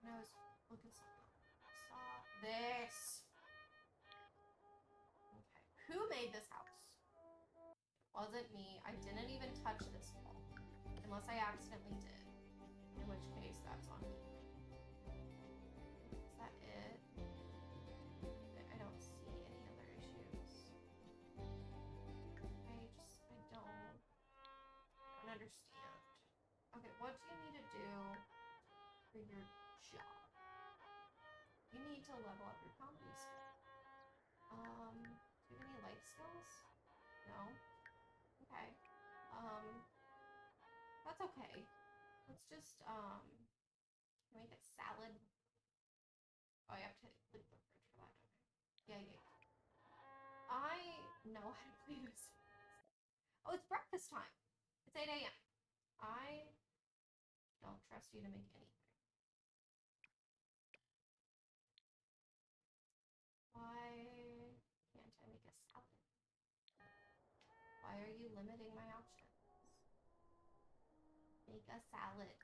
When I was looking something. I saw this. Okay. Who made made this house. It wasn't me. I didn't even touch this wall. Unless I accidentally did. In which case, that's on me. Is that it? I don't see any other issues. I don't understand. Okay, what do you need to do for your job? You need to level up your comedy skills. Do you have any life skills? No? Okay. That's okay. Let's just, make a salad. Oh, you have to click the fridge for that, okay. Yeah. I know how to play this. Oh, it's breakfast time. It's 8 a.m. I don't trust you to make anything. Why can't I make a salad? Why are you limiting my options? Make a salad.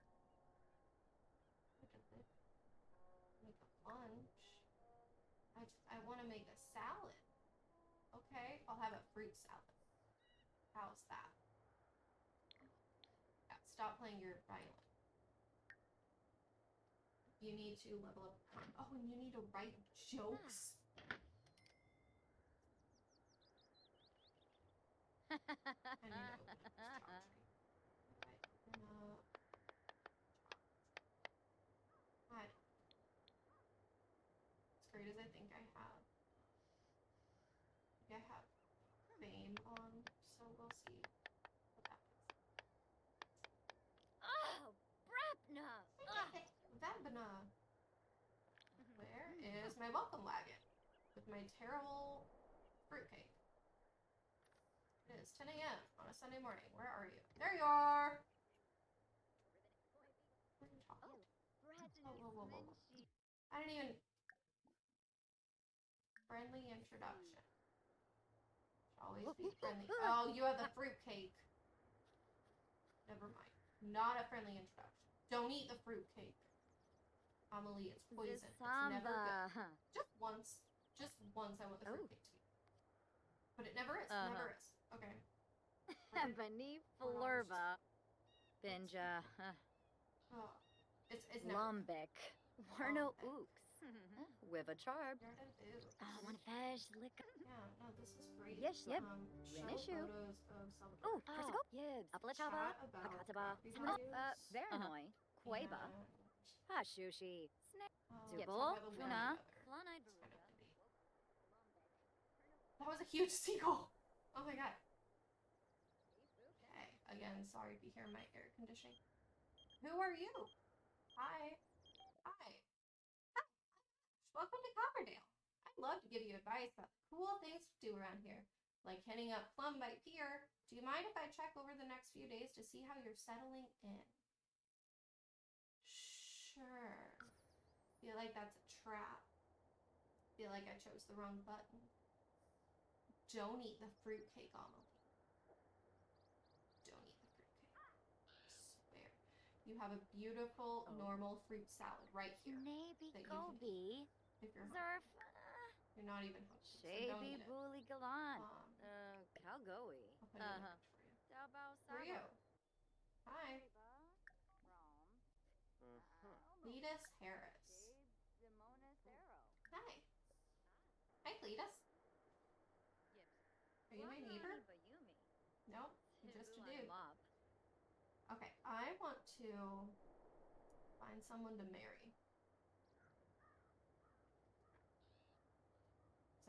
Make a lunch. I want to make a salad. Okay, I'll have a fruit salad. How's that? Yeah, stop playing your violin. You need to level up. Oh, and you need to write jokes. I need to open up this job tree. God. As great as I think I have. I have fame on, so we'll see what happens. Oh, Brapna! Vabana. Where is my welcome wagon? With my terrible fruitcake. It is 10 a.m. on a Sunday morning. Where are you? There you are! Who are you talking to? Whoa. I didn't even... Friendly introduction. Should always be friendly. Oh, you have the fruitcake. Never mind. Not a friendly introduction. Don't eat the fruitcake. Amelie, it's poison. It's never good. Just once I want the fruitcake to eat. But it never is. Never is. Okay. Bani Flurba. Benja. Oh. It's never Lumbek. Warno Ooks. With a charb. One fish lick. Yeah, no, this is great. Yes, yep. Show Issue. photos of some Oh, Persico? Yibs. Upalachaba. Pakataba. Veranoi. Quaba. Hashushi. Snake. Zibble. Funa. Flanide. That was a huge seagull. Oh my god. Okay, again, sorry if you hear my air conditioning. Who are you? Hi. Welcome to Copperdale. I'd love to give you advice about the cool things to do around here, like hitting up Plumbite Pier. Do you mind if I check over the next few days to see how you're settling in? Sure. Feel like that's a trap. Feel like I chose the wrong button. Don't eat the fruitcake, Amelie. Don't eat the fruitcake. I swear. You have a beautiful, normal fruit salad right here. Maybe that you Gobi. If you're Zerf. hungry. You're not even hungry. Shaby So Bully Galan. Calgoey. I'll put it in the fridge for you. Who are you? Hi. Cletus Harris. Hi. Hi, Cletus. Are you my neighbor? Nope. You're just a dude. Okay, I want to find someone to marry.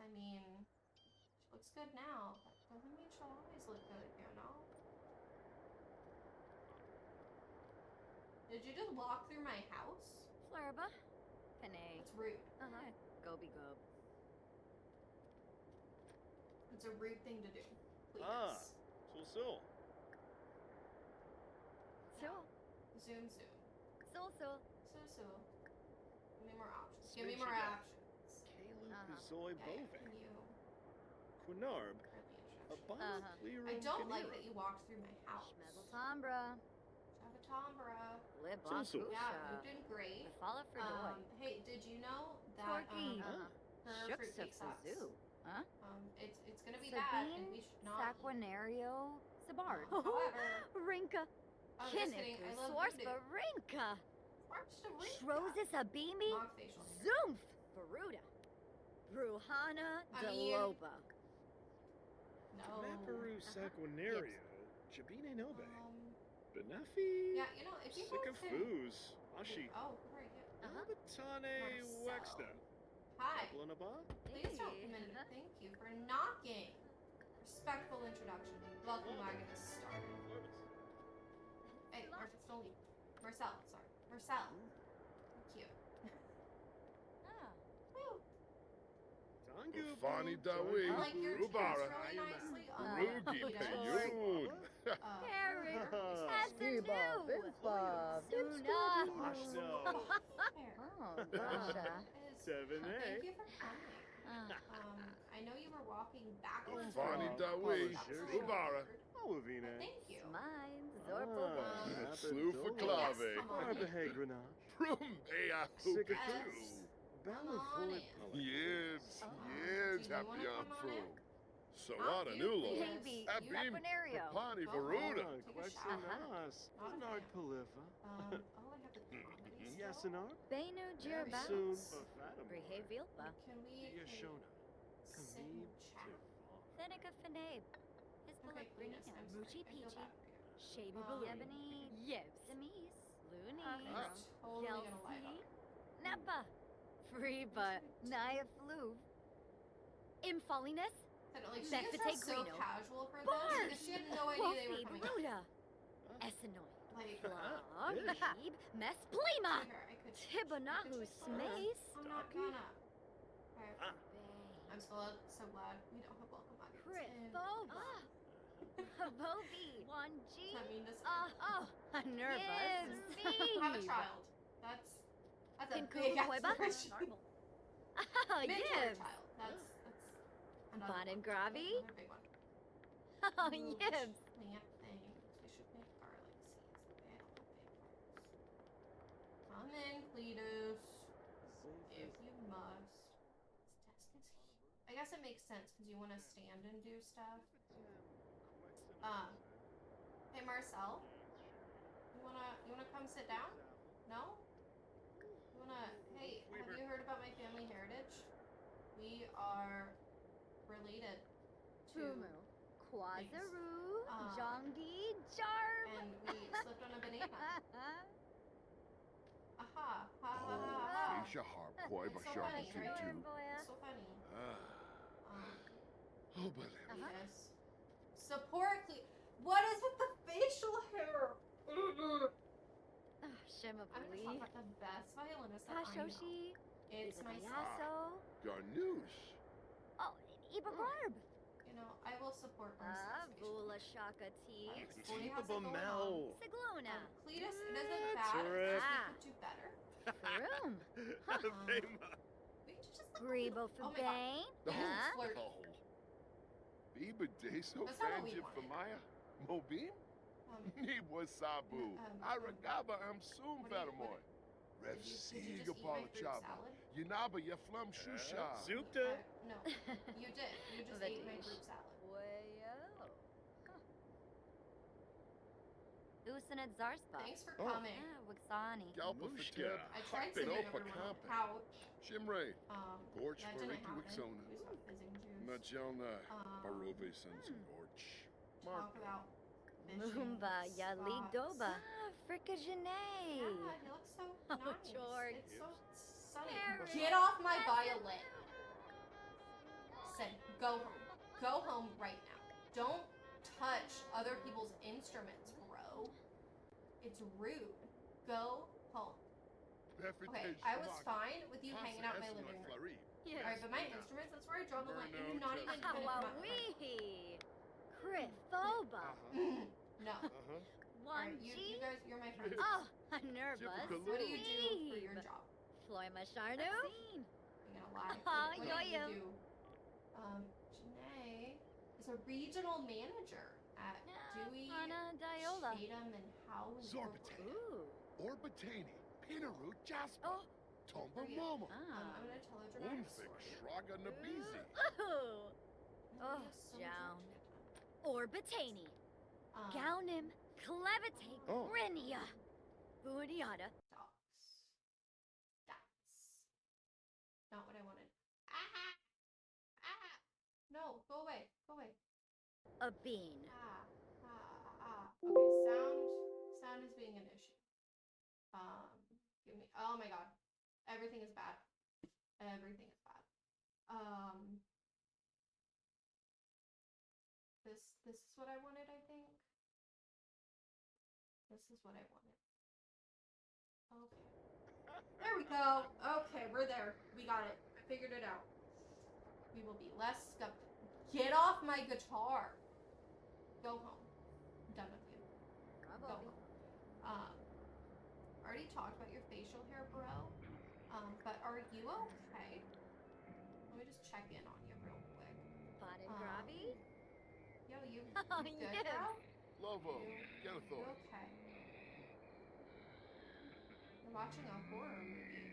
I mean, she looks good now. That doesn't mean she'll always look good, you know? Did you just walk through my house? Flurba. Panay. It's rude. Gobi Gob. It's a rude thing to do. Please. So. Zoom. So. Give me more options. Give me more options. Zoe Bove. Can you... Quinarb. I don't like that you walked through my house. Schmezeltombra. Shabatombra. So. Yeah, you've been great. Follow for Doy. Hey, did you know that her Uxa fruitcake socks. Fazoo. Huh? It's gonna be bad, and we should not. eat it. Saquinario Sabar. However, Rinka. I'm just kidding. I love voodoo. Swarspa Rinka. Swarspa Shrozus Habimi. Mock facial hair. Zoomf Faruda. Bruhana I mean- Deloba. No. Knaparu Saquinario. Jabine Nobe. Benefi. Yeah, you know, if you guys can... Sycophus. Ashi. Oh, right, yeah. Abatane Marcel. Wexta. Hi. Blunaba. Please don't come in. Thank you for knocking. Respectful introduction. Welcome back at the start. Hey, Marcel, don't leave. Marcel, sorry. Marcel. Thank you. Woo. Tangu. Fani Dawi. I like your Rubara. dress really nicely on Rugi the Peyud. Parrot. Viva, viva. Suna. Ashna. Oh, Russia. 7A. Thank you for coming. I know you were walking back and Fani forth. Dawi. Apologies. Rubara. Olivine. Thank you. Mine. Zorpo. Slew for Clave. Come on. Barbahegrana. Rumbea Sycophus. Balavoy. Yes, Oh, yes, do you wanna happy on come on fru. in? So Not what a you, nulo. please. Maybe. Abim Saquinario. Pani Go Varuda. Take a shower. Quexanas. Not a Bernard fan. Palifa. Oh, I have the comedy Yes, still? and Benu Very Jirba. soon. Brihe Vilpa. Can we Yashona. sit and chat? Seneca Fenabe. Okay, Hezbollah Cletus, Brunina. I'm sorry. Muchi I feel Peachy. bad for you. Shady Um, Ebony. Yevs. Demise. Looney. I'm totally gonna lie about Kelsey. it. Nappa. Free but Naya Fluve. Imfolliness. I don't, like, she Becca is just so Grino. casual for this Bars. because she had no idea they were Wolfie coming Bruda. Huh? Essenoid. Like, Flog. Fish. Sheeb. Mesplima. here, I could Tibanahu Smace. I'm not gonna. Alright. Ah. I'm so glad we don't have welcome back. Crifoba. Bobby. 1G. I mean, this. Oh, nervous. Have a child. That's a big Kinkuba. aspiration. Oh, Mentor yes. child. That's another Bon and one. Gravi. Another big one. Oh, Ooh, yes. Plant things. We should make garlic seeds. Okay, I don't have big ones. Come in, Cletus. If you must. This desk is huge. I guess it makes sense because you want to stand and do stuff. Hey Marcel, you wanna come sit down? No? You wanna? Hey, have you heard about my family heritage? We are related to, Fumu. Quazaru. Uh, Jongdi. Jarb. and we slipped on a banana. Aha! Ha ha ha Ah. ha! Isha Harp, Koi It's so Bashar funny, right? Tutu. It's so funny. Oh, but Yes. Support What is with the facial hair? Shema I'm gonna talk about the best violinist that I know. Pashoshi. It's my Yaso. Garnouche. Oh, Iba Barb. You know, I will support Marcel's facial Bula hair. Shaka T. Fully has it going on. Mel. Sigluna. Cletus, it isn't That's bad. right. It's just we could do better. Room. Thema. We could just like Grebo oh my God. Fabane. Huh? Flirt. Oh. Biba Deso That's not what we Fanjip wanted. Famaya. Mobim? Ni Wasabu. Aragaba am soon what do you- Fatamoy. Rev Did you just Siga eat my fruit Palachaba. salad? Yanaba Yaflum Shusha. Zupta. No, you did. You just ate my fruit salad. Wayo. Usanet Zarspa. Thanks for Oh. coming. Yeah, Wixani. Galpa Mushka. I tried sitting Opa over on the Kampe. couch. Shimre. Gorch That for didn't Ricky happen. Wixona. We stopped fizzing juice. Majelna. Um, Barove Sons of Gorch. Talk about fishing Mumba Yali spots. Doba. Fricka Janae. Yeah, he looks so Oh, nice. George. It's so sunny. Harry. Get off my violin. Said, go home. Go home right now. Don't touch other people's instruments, bro. It's rude. Go home. Okay, I was fine with you hanging out in my living room. Yes. Alright, but my instruments, that's where I draw the line. And you're not even gonna come out front. Hawawee. Crifoba. No. Alright, you 1G. guys, you're my friends. Oh, I'm nervous. Typical What do you do for your job? Floima Sharnu. I'm gonna lie. Ah, What do yo-yo. you do? Janae is a regional manager at Dewey, Anna Diola. Tatum, and Howe. Zorbitan. Ooh. Orbatani. Pinaru Jasper. Oh. Tomba Yeah. Mama. Ah. I'm gonna tell a dramatic Unfik story. Aga Nabizi. Oh, oh, Jown. Orbitaney. Gaunim. Clevite. Oh. Grinia. Buniata. Ducks. Ducks. Not what I wanted. Ah! Ah! No, go away. Go away. A bean. Ah. Ah. Ah. Okay, sound is being an issue. Give me. Oh my god. Everything is bad. Everything is bad. This is what I wanted, I think. This is what I wanted. Okay. There we go. Okay, we're there. We got it. I figured it out. We will be less scuffed. Get off my guitar. Go home. I'm done with you. Go home. Already talked about your facial hair, bro. But are you okay? Let me just check in on you real quick. Bonnet Grabby. Yo, you Oh, good, yes. bro? Lovo, You Genethor. okay? You're watching a horror movie.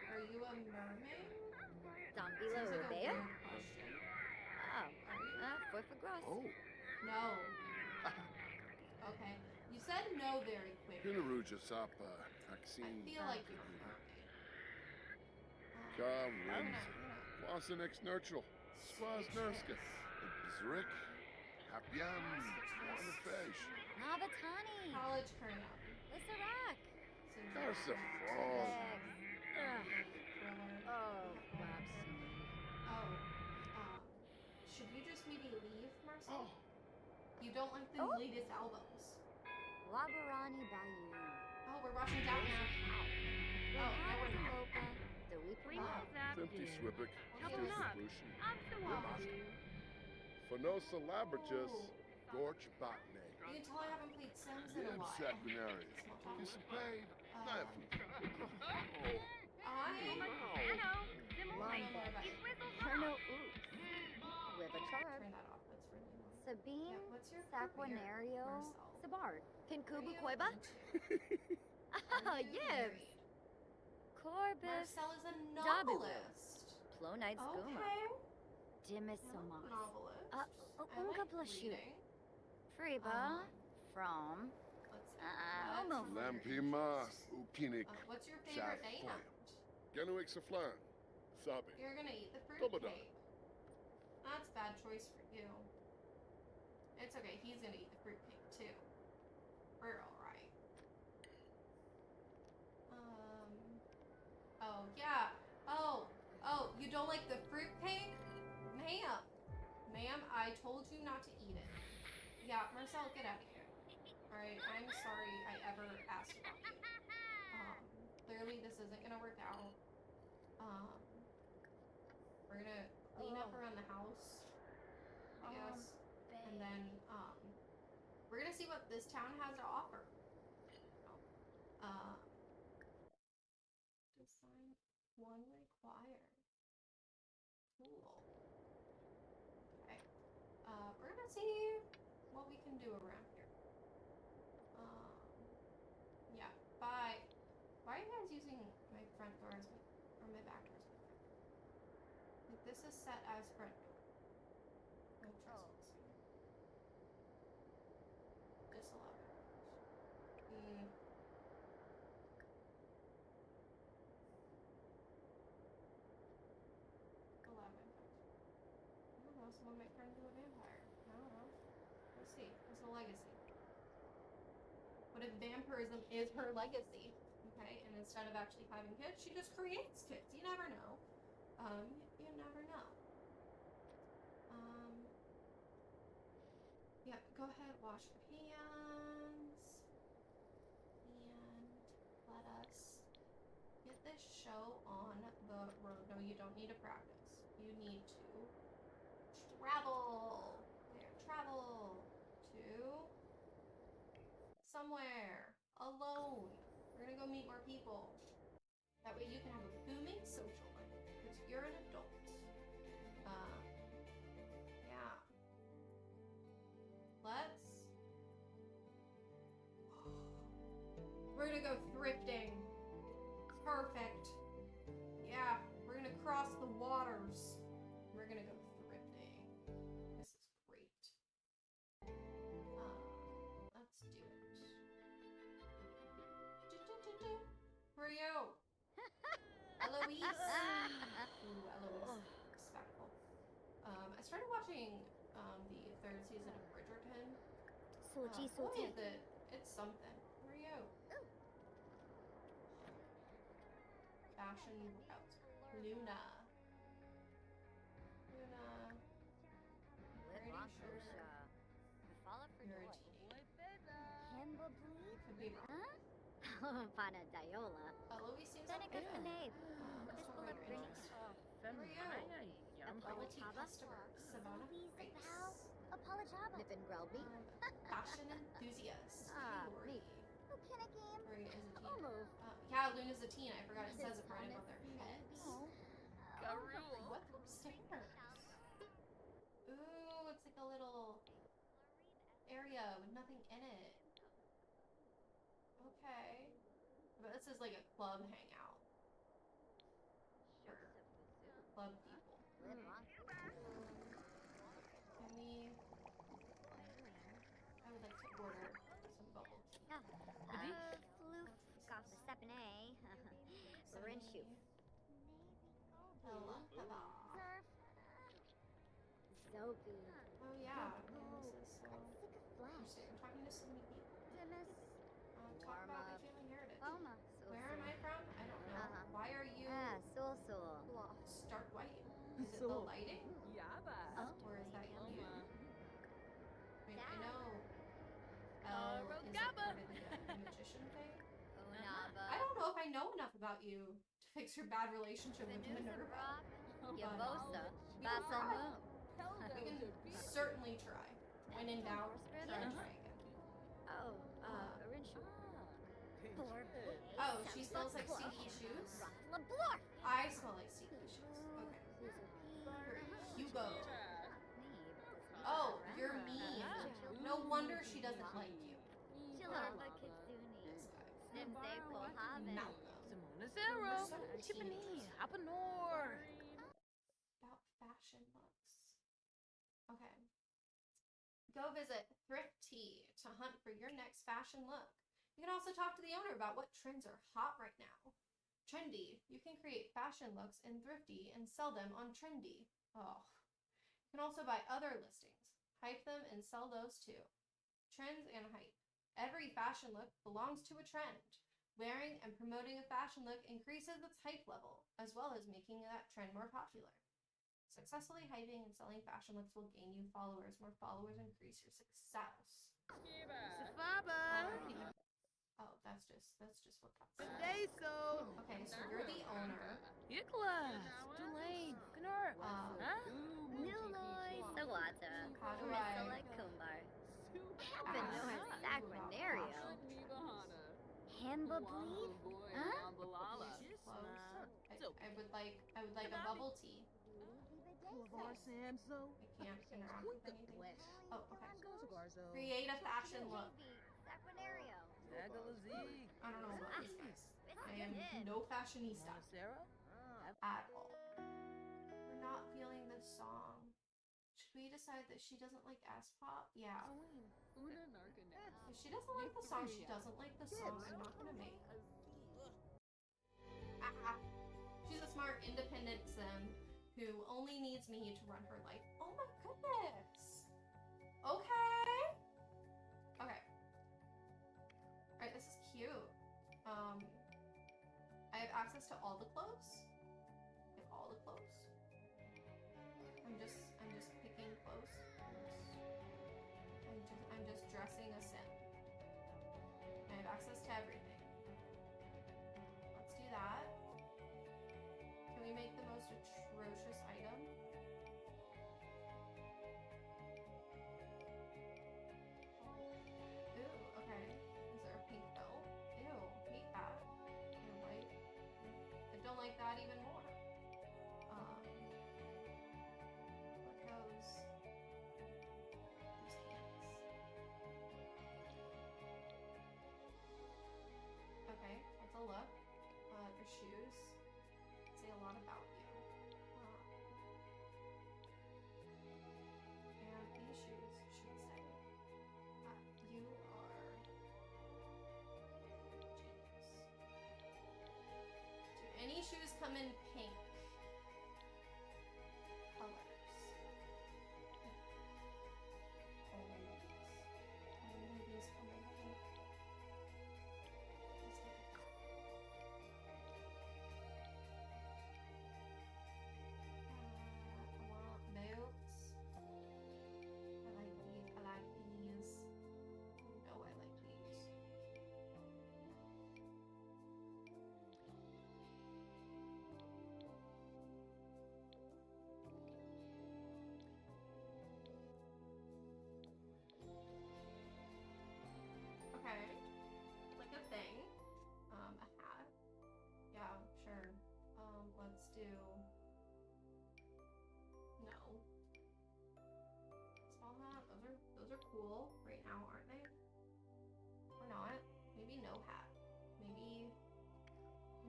Are you a mermaid? Dombilo Seems like a Ubea. weird question. Fue for gross. Oh. No. Okay. You said no very quickly. Pinaruja Sapa, I Vaccine. feel like you're a mermaid. Ka We're Rims. gonna- Wasen ex neutral. Swaz Nurska. Zrik. Hapian. Wanafesh. Navatani. College current. Issarak. Karsa Frog. Oh, Wapsi. Should you just maybe leave, Marcel? Oh. You don't like the Oh. latest albums. Wabarani Bayou. Oh, we're watching Downtown. Oh, no, we're not. The Weeping. Simpty Swipik. Couple Solution. Fanosa Labratus. Gorch Botne. You can tell I haven't played Sims in a Yib while. Secunary. Small talk. Dissipate. Uh, Knife. Herno Oops. With a charb. Turn that off. That's really annoying. Sabine. Yeah, what's your Saquinario. Marcel? Sabar. Pinkubu What are you Cueva. into? Ah, Yibs. Corbus. Marcel is a Dabu. novelist. Plonite Skuma. Okay. Dimisomas. Novelist. Uh, I Unka like Plashu. reading. Friba. From. Let's see. Almost. Lampima. Ukinik. What's your favorite Saffoy. band? Genuik Saflan. Sabi. You're gonna eat the Bubba fruitcake. That's a bad choice for you. It's okay, he's gonna eat the fruitcake too. We're alright. Oh yeah. Oh, you don't like the fruitcake? Ma'am, I told you not to eat it. Yeah, Marcel, get out of here. Alright, I'm sorry I ever asked about you. Clearly this isn't gonna work out. We're gonna clean up around the house, I guess, and then we're gonna see what this town has to offer. Design one required. Cool. Okay. We're gonna see what we can do around here. Yeah. Bye. Why are you guys using my front door as or my back door as my front door? Like, this is set as front door. No trespassing. Disallowed. 11. I don't know, someone might turn into a vampire. I don't know. We'll see. It's a legacy. What if vampirism is her legacy? Okay, and instead of actually having kids, she just creates kids. You never know. You never know. Yeah, go ahead, wash your hands. And let us get this show on the road. No, you don't need to practice. You need to travel. Travel to somewhere alone. We're gonna go meet more people. That way you can have a booming social life because you're an adult. Yeah. We're gonna go thrifting. Perfect. Yeah. Eloise. Ooh, Eloise. Respectful. I started watching the third season of Bridgerton. Soji, Boy, soji. it's something. Where are you? Fashion browser. Luna. Luna. Pretty sure you're a teenager. Hemba You bleed? could be wrong. Huh? Pana Diola. Eloise seems Then like it goes to Nave. That's This not will where look your great. interest. Who are you? Bubble tea customer. Savannah Grace. Apologaba. Nip and Grelby. Fashion enthusiast. Ah, Hillary. neat. Can a game? Hillary is a teen. I'll move. Yeah, Luna's a teen. I forgot it says it right above their heads. Oh. What upstairs? Ooh, it's like a little area with nothing in it. Okay. But this is like a club hangout. For club people. Can we... I would like to order some bubble tea. Floof. Got the Sepine. Rinshu. Hello. Surf. Soapy. Oh yeah, this is so Sick of flash. interesting. I'm talking to so many people. Dimas. Talk about Warm the family heritage. Oma. Where am I from? I don't know. Uh-huh. Why are you Soul. stark white? Is it the lighting? Oh. Or is that you? I mean, I know Elle is a part of the magician thing. I don't know if I know enough about you to fix your bad relationship with Minerva. Yavosa. We can try. Basamu. We can certainly try. When in doubt, try again. Oh, Rinshu. Oh, she smells like Siki shoes? I smell like Siki shoes. Okay. Hugo. Oh, you're mean. No wonder she doesn't like you. Chilava Kitsuni. This guy. Simse Pohave. Malcolm. Zero. So Tiffany. teenagers. Apanor. About fashion looks. Okay. Go visit Thrifty to hunt for your next fashion look. You can also talk to the owner about what trends are hot right now. Trendy. You can create fashion looks in Thrifty and sell them on Trendy. Oh. You can also buy other listings. Hype them and sell those too. Trends and hype. Every fashion look belongs to a trend. Wearing and promoting a fashion look increases its hype level, as well as making that trend more popular. Successfully hyping and selling fashion looks will gain you followers. More followers increase your success. Safaba. Oh, that's just what that says. Today so. Okay, so you're the owner. Yikla. Tulane. Gnur. Nuloi Sawata. How do I Priscilla Kumbar. Happen North Sacranario. Hemba bleed? Huh? I would like a bubble tea. Samso. I can't interact with anything. Oh, okay. Create a fashion look. Sacranario. Zagalazi. I don't know about these guys. I am no fashionista Sarah. at all. We're not feeling this song. Should we decide that she doesn't like ass pop? Yeah. If she doesn't like the song, she doesn't like the song. I'm not gonna make her. She's a smart, independent Sim who only needs me to run her life. Oh my goodness. Okay. Okay. Alright, this is cute. I have access to all the clothes. I have all the clothes. I'm just picking clothes. I'm just dressing a Sim. I have access to everything. Let's do that. Can we make the most atrocious item? Ooh, okay. Is there a pink belt? Ew, hate that. And white. I don't like that even more. What goes? These pants. cool right now, aren't they? Or not? Maybe no hat. Maybe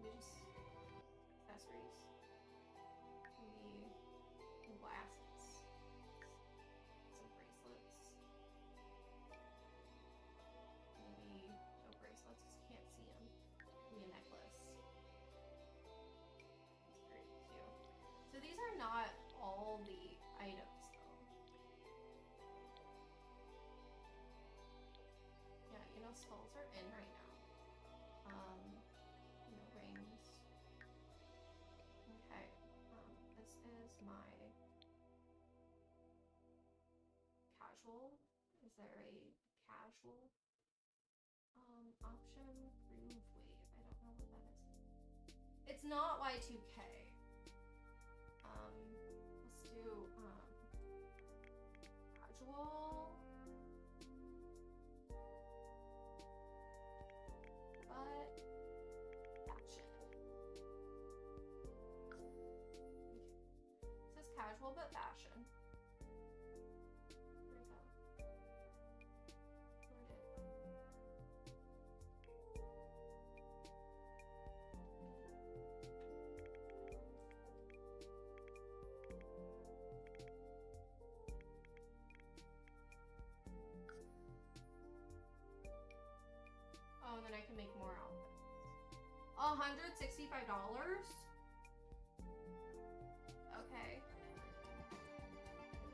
just accessories. Maybe some glasses. Some bracelets. Maybe no bracelets because you can't see them. Maybe a necklace. It's pretty cute. So these are not all the items though. Yeah, you know, skulls are in right now. You know, rings. Okay. This is my casual. Is there a casual option? Groove wave. I don't know what that is. It's not Y2K. Let's do casual. But fashion. Okay. It says casual but fashion. Where'd it go? Where'd it? Oh, and then I can make more outfits. $165? Okay.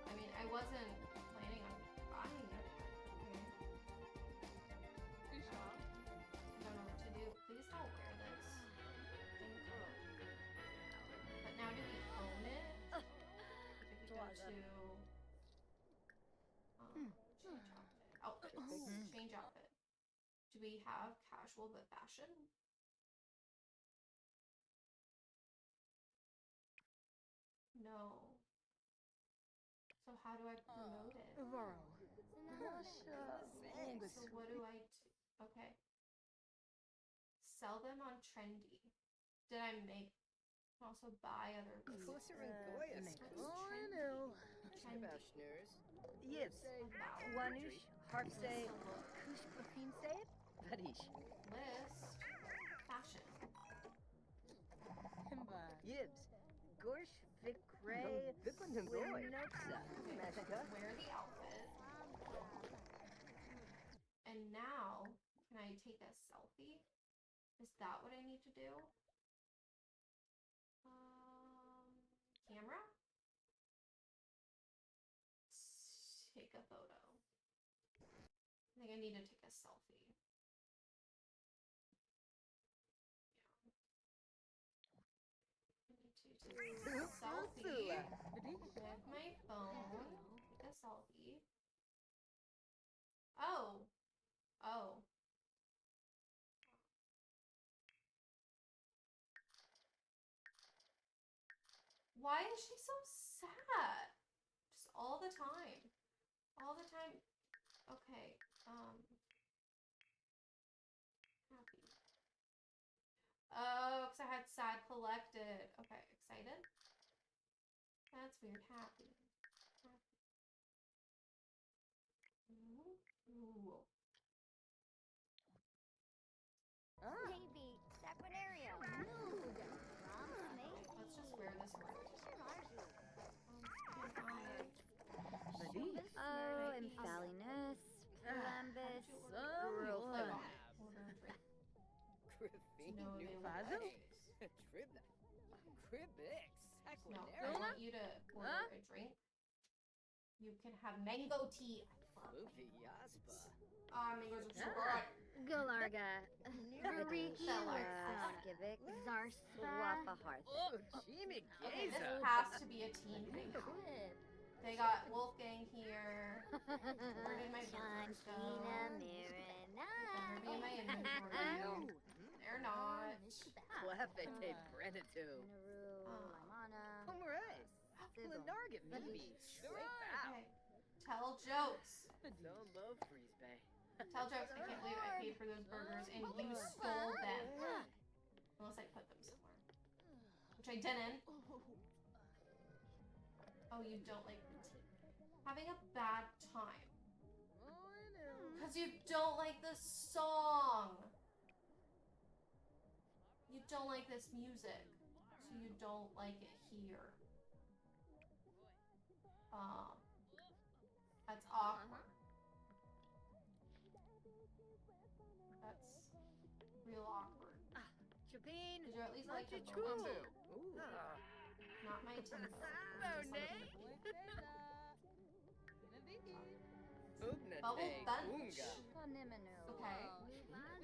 I mean, I wasn't planning on buying it. Okay. I don't know what to do. Please don't wear this. Thank you. But now do we own it? If we go to change outfit. Outfits. Change outfit. Do we have casual but fashion? No. So how do I promote it? So what do I okay. Sell them on Trendy. Did I make also buy other listings? Yes. Wanush, Harpsay, Kush Bafinse, Badish. List. Fashion. Yibs, Gorsh, Vikray, Winoksa, Magica. Wear the outfit. And now, can I take a selfie? Is that what I need to do? Camera? Take a photo. I think I need to take a selfie. Yeah. I need to take a selfie with my phone. Take a selfie. Oh. Oh. Why is she so sad? Just all the time. All the time. Okay. Happy. Oh, because I had sad collected. Okay, excited? That's weird. Happy. Happy. Ooh. Maybe Saquinario. Let's just wear this one. Oh, Emphalinus, Columbus, Order a drink. No available No, I want you to order a drink. You can have mango tea. I love mangoes. Mangoes are so good. Galarga, Variki, Skivik, Zarspa, Wafaharth. Okay, this has to be a team thing. They got Wolfgang here. Where did my burgers go? Jantina, Mirina. Better be in my inventory. They're not. Clefete Brenatu. Lamana. Pomerais. Lenarget maybe. Okay. Tell jokes. Don't love Freeze Bay. Tell jokes. I can't believe I paid for those burgers and you stole them. Unless I put them somewhere. Which I didn't. Oh, you don't like routine. Having a bad time. Because you don't like this song. You don't like this music. So you don't like it here. That's awkward. That's real awkward. Chapin, Did you at least like the Machichu. vocals? Ooh. Not my tempo. Monet. Bubble Ugnate. bench. Unga. Okay.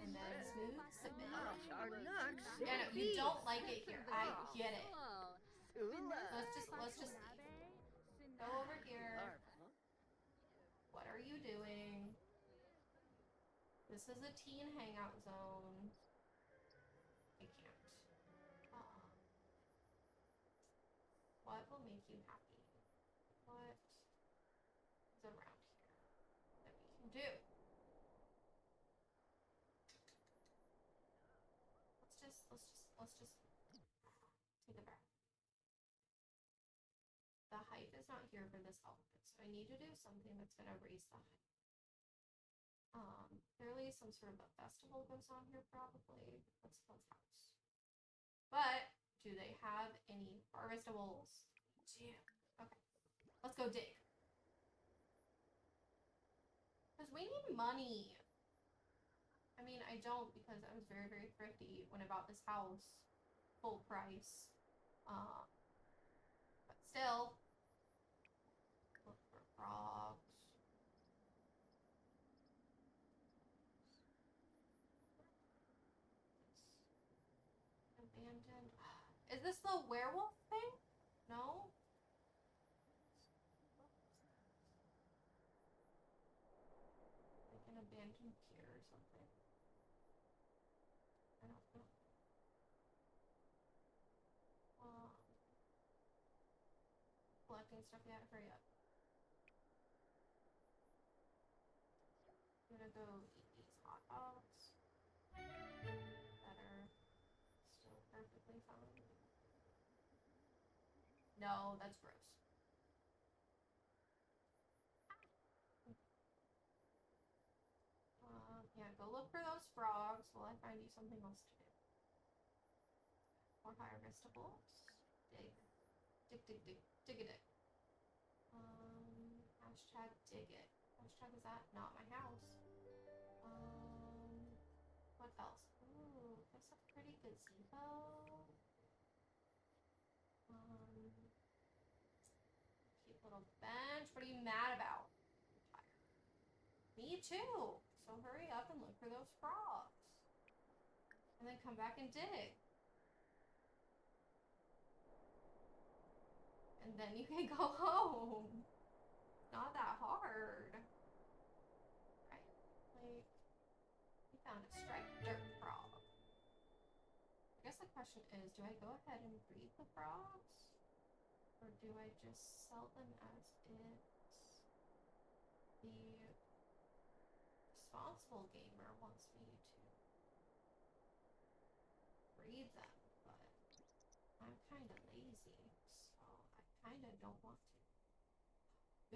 And then smooth submit. Charnox. Yeah, no, you don't like it here. I get it. Ula. Let's just go over here. What are you doing? This is a teen hangout zone. I can't. What will make you happy? What is around here that we can do? Let's just take a breath. The height is not here for this outfit, so I need to do something that's gonna raise the height. Clearly some sort of a festival goes on here probably. Let's house. But do they have any harvestables? Do. Okay. Let's go dig. Because we need money. I mean, I don't, because I was very, very thrifty when I bought this house. Full price. But still. Look for frogs. Abandoned. Is this the werewolf thing? No? Like an abandoned pier or something. I don't know. Collecting stuff yet? Hurry up. I'm gonna go eat these hot dogs. Better. Still perfectly fine. No, that's gross. Yeah, go look for those frogs while I find you something else to do. More harvestables. Dig. Dig, dig, dig. Dig a dig. Hashtag dig it. Hashtag is that not my house? What else? Ooh, there's a pretty gazebo. Cute little bench. What are you mad about? I'm tired. Me too. So hurry up and look for those frogs. And then come back and dig. And then you can go home. Not that hard. Right? Like, we found a striped dirt frog. I guess the question is, do I go ahead and breed the frogs? Or do I just sell them as is? The responsible gamer wants me to breed them, but I'm kind of lazy, so I kind of don't want to.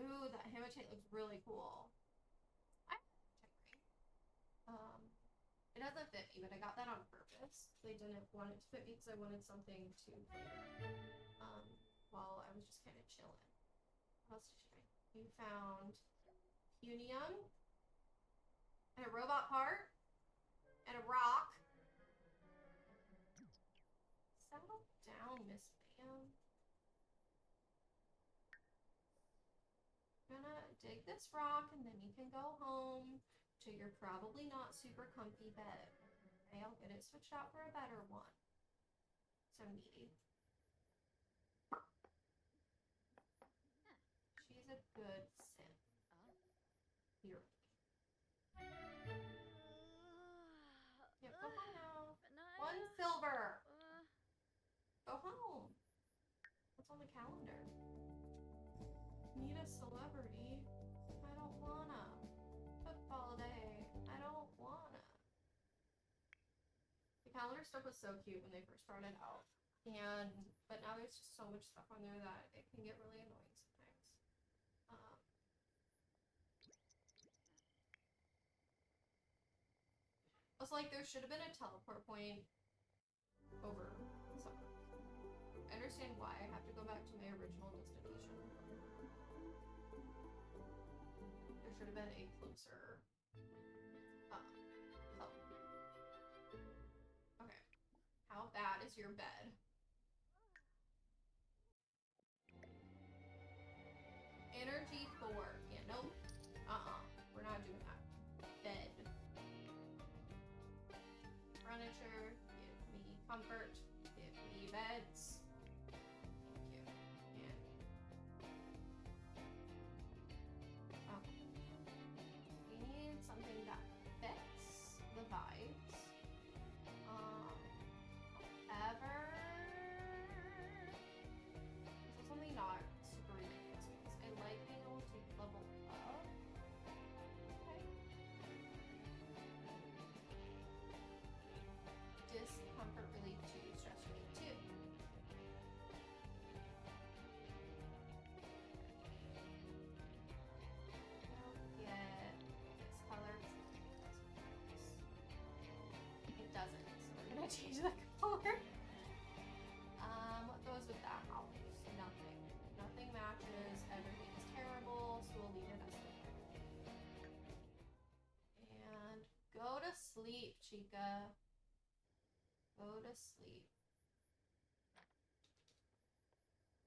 Ooh, that hematite looks really cool. It doesn't fit me, but I got that on purpose. They didn't want it to fit me because I wanted something to play while I was just kind of chilling. What else did you find? You found Unium and a robot part and a rock. Settle down, Miss Bam. I'm gonna dig this rock and then you can go home to your probably not super comfy bed. Okay, I'll get it switched out for a better one. So needy. She's a good sim. Here. Yep, go home now. One silver. Go home. What's on the calendar? Meet a celebrity. I don't wanna. Football day. I don't wanna. The calendar stuff was so cute when they first started out. But now there's just so much stuff on there that it can get really annoying sometimes. was like, there should have been a teleport point over somewhere. I understand why I have to go back to my original destination. There should have been a closer okay. How bad is your bed? Energy 4. Yeah, nope. We're not doing that. Bed. Furniture. Give me comfort. Give me beds. Thank you. And okay. We need something that fits the vibes. However, this is something not super ridiculous because I like being able to level up. Okay. Discomfort relief 2, stress relief 2. Get this color. It doesn't, so we're gonna change the color. What goes with that house? Nothing. Nothing matches. Everything is terrible, so we'll leave it as it. And go to sleep, chica. Go to sleep.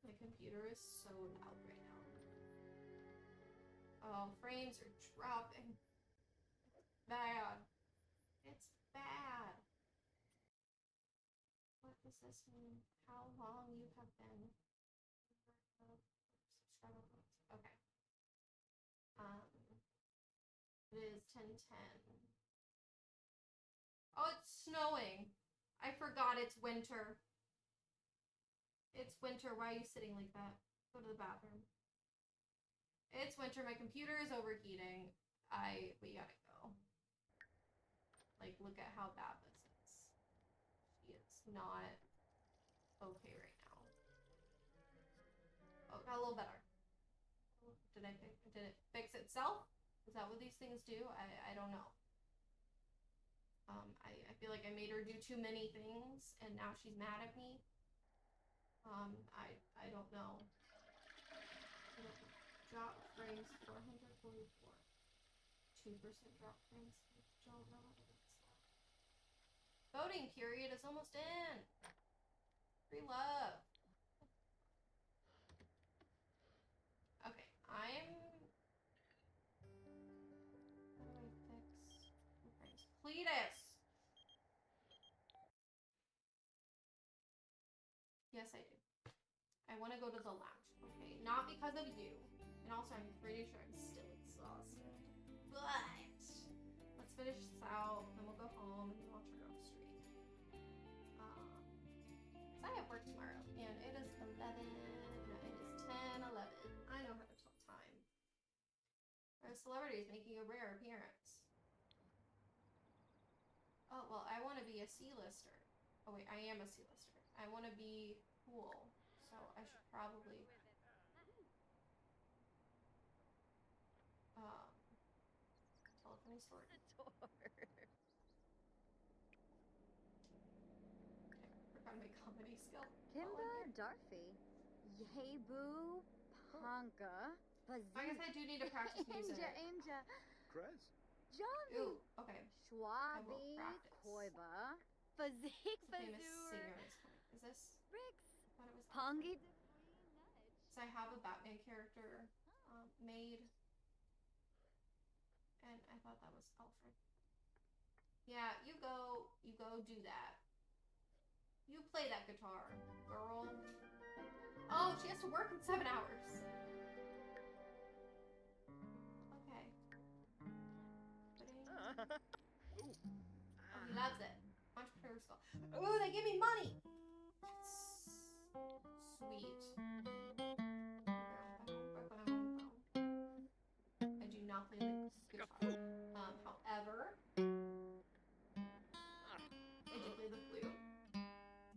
My computer is so loud right now. Oh, frames are dropping. It's bad. It's bad. What does this mean? How long you have been? Okay. It is 10:10. Oh, it's snowing. I forgot it's winter. It's winter. Why are you sitting like that? Go to the bathroom. It's winter. My computer is overheating. We gotta go. Like, look at how bad this is. She is not okay right now. Oh, got a little better. Did it fix itself? Is that what these things do? I don't know. I feel like I made her do too many things and now she's mad at me. I don't know. Drop frames 444. 2% drop frames. Don't know what it is. Voting period is almost in. Free love. Okay, I'm... How do I fix frames? Cletus! Yes, I do. I want to go to the lounge, okay? Not because of you. And also, I'm pretty sure I'm still exhausted. But let's finish this out, then we'll go home, and then I'll turn off stream. So I have work tomorrow, and it is 11. No, it is 10:11. I know how to tell time. Our celebrity is making a rare appearance. Oh, well, I want to be a C-lister. Oh, wait, I am a C-lister. I want to be cool, so I should probably... telephony store. Okay, work on my comedy skill. Kimba Darfy. Yay boo. Panka. I guess I do need to practice music. Imja. Krez? Johnny. Ooh, okay. Schwabi. practice. Koiba. Fazik The famous singer Fazur. is coming. Is this? Rix. I thought it was Pongi. So I have a Batman character made. And I thought that was Alfred. Yeah, you go do that. You play that guitar, girl. Oh, she has to work in 7 hours. Okay. Oh, he loves it. Entrepreneur skill. Ooh, they give me money! Sweet. I do not play the guitar. However, I do play the flute.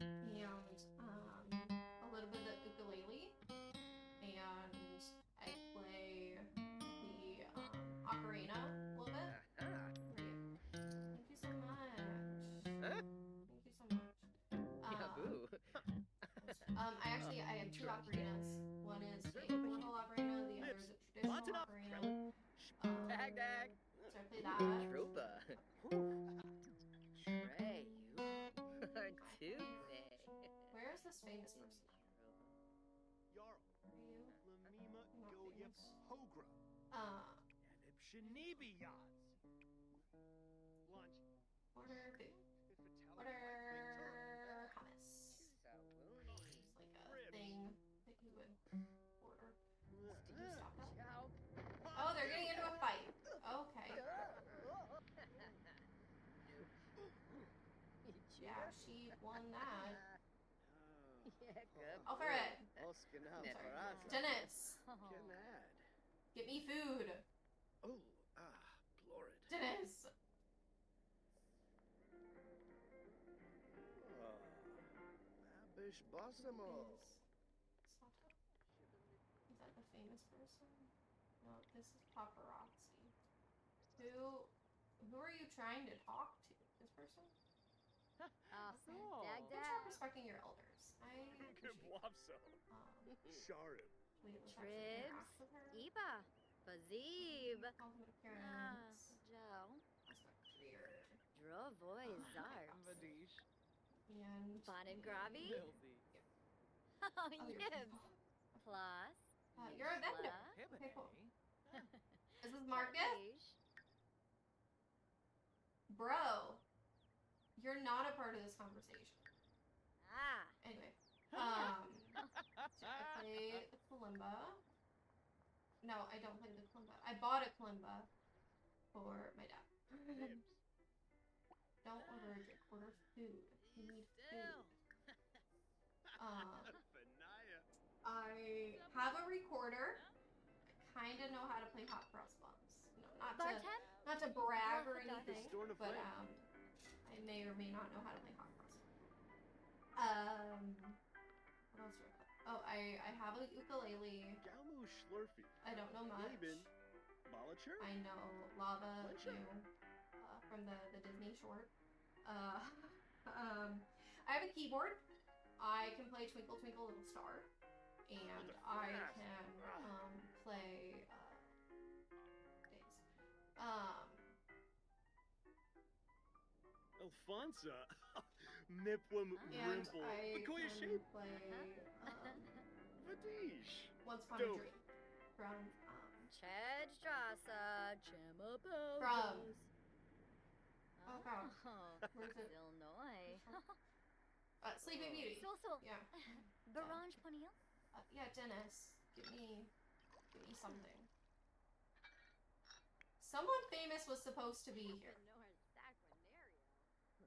And a little bit of the ukulele. And I play the ocarina a little bit. Thank you so much. I have two ocarinas. One is a portable ocarina, the other is a traditional ocarina. Dag. So I play that. Troopa. Trey, you. Tupe. Where is this famous person? Jarl. Are you? Lamima Not Goya famous. Pogra. Yanib Shanibi Yaz. Lunch. Order food. Fifitali Order White hummus. So It's like a thing that you would order. Did you stop that? Ciao. Oh, they're getting into a fight. Okay. Yeah, she won that. Yeah, good. I'll for it. Oscar now. Dennis, Kenad. get me food. Oh, Blorid. Dennis. Abish Bossimo. Is that the famous person? No, this is paparazzi. Who are you trying to talk to? This person? Awesome. Okay. Dag Thanks for respecting your elders. I appreciate it. Guapso. Sharu. Wait, let's actually interact Tribs. with her. Iba. Bazib. Compliment appearance. Joe. That's not weird. Drovoy Zarps. Vadish. And Bon and Gravi. Milby. Oh, Oh, you're- yes. Plus. you're a vendor. Okay, cool. Is this Marcus? Bro, you're not a part of this conversation. Ah. Anyway, so I play the kalimba. No, I don't play the kalimba. I bought a kalimba for my dad. Don't order a drink, order food. You need food. Benaya. I have a recorder. I kind of know how to play hot cross buns. No, Bartend? not to brag or Well, anything, Storm of but Flame. I may or may not know how to play hot cross. What else do I play? Oh, I have a ukulele. Galmu Schlurfy. I don't know much. Laban. Balacher. I know Lava Fletcher. New from the Disney short. I have a keyboard. I can play Twinkle Twinkle Little Star, and I can play days. Alfonso. Mipwim And Rimple. I Bakoya can Shape. play Vadish. Once Upon a Dope. Dream from Chedstrasa. Chimapos. From- oh god, where's it? Illinois. Sleeping Beauty. So. Yeah. Barange Poniel. Yeah, Dennis, give me something. Someone famous was supposed to be here.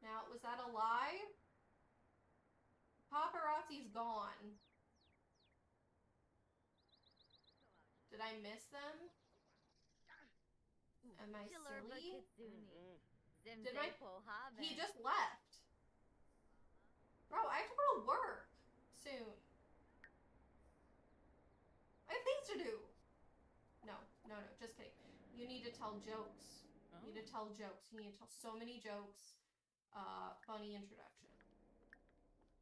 Now, was that a lie? Paparazzi's gone. Did I miss them? Am I silly? Did my... He just left. Bro, I have to go to work soon. I have things to do. No, just kidding. You need to tell jokes. You need to tell jokes. You need to tell so many jokes. Funny introduction.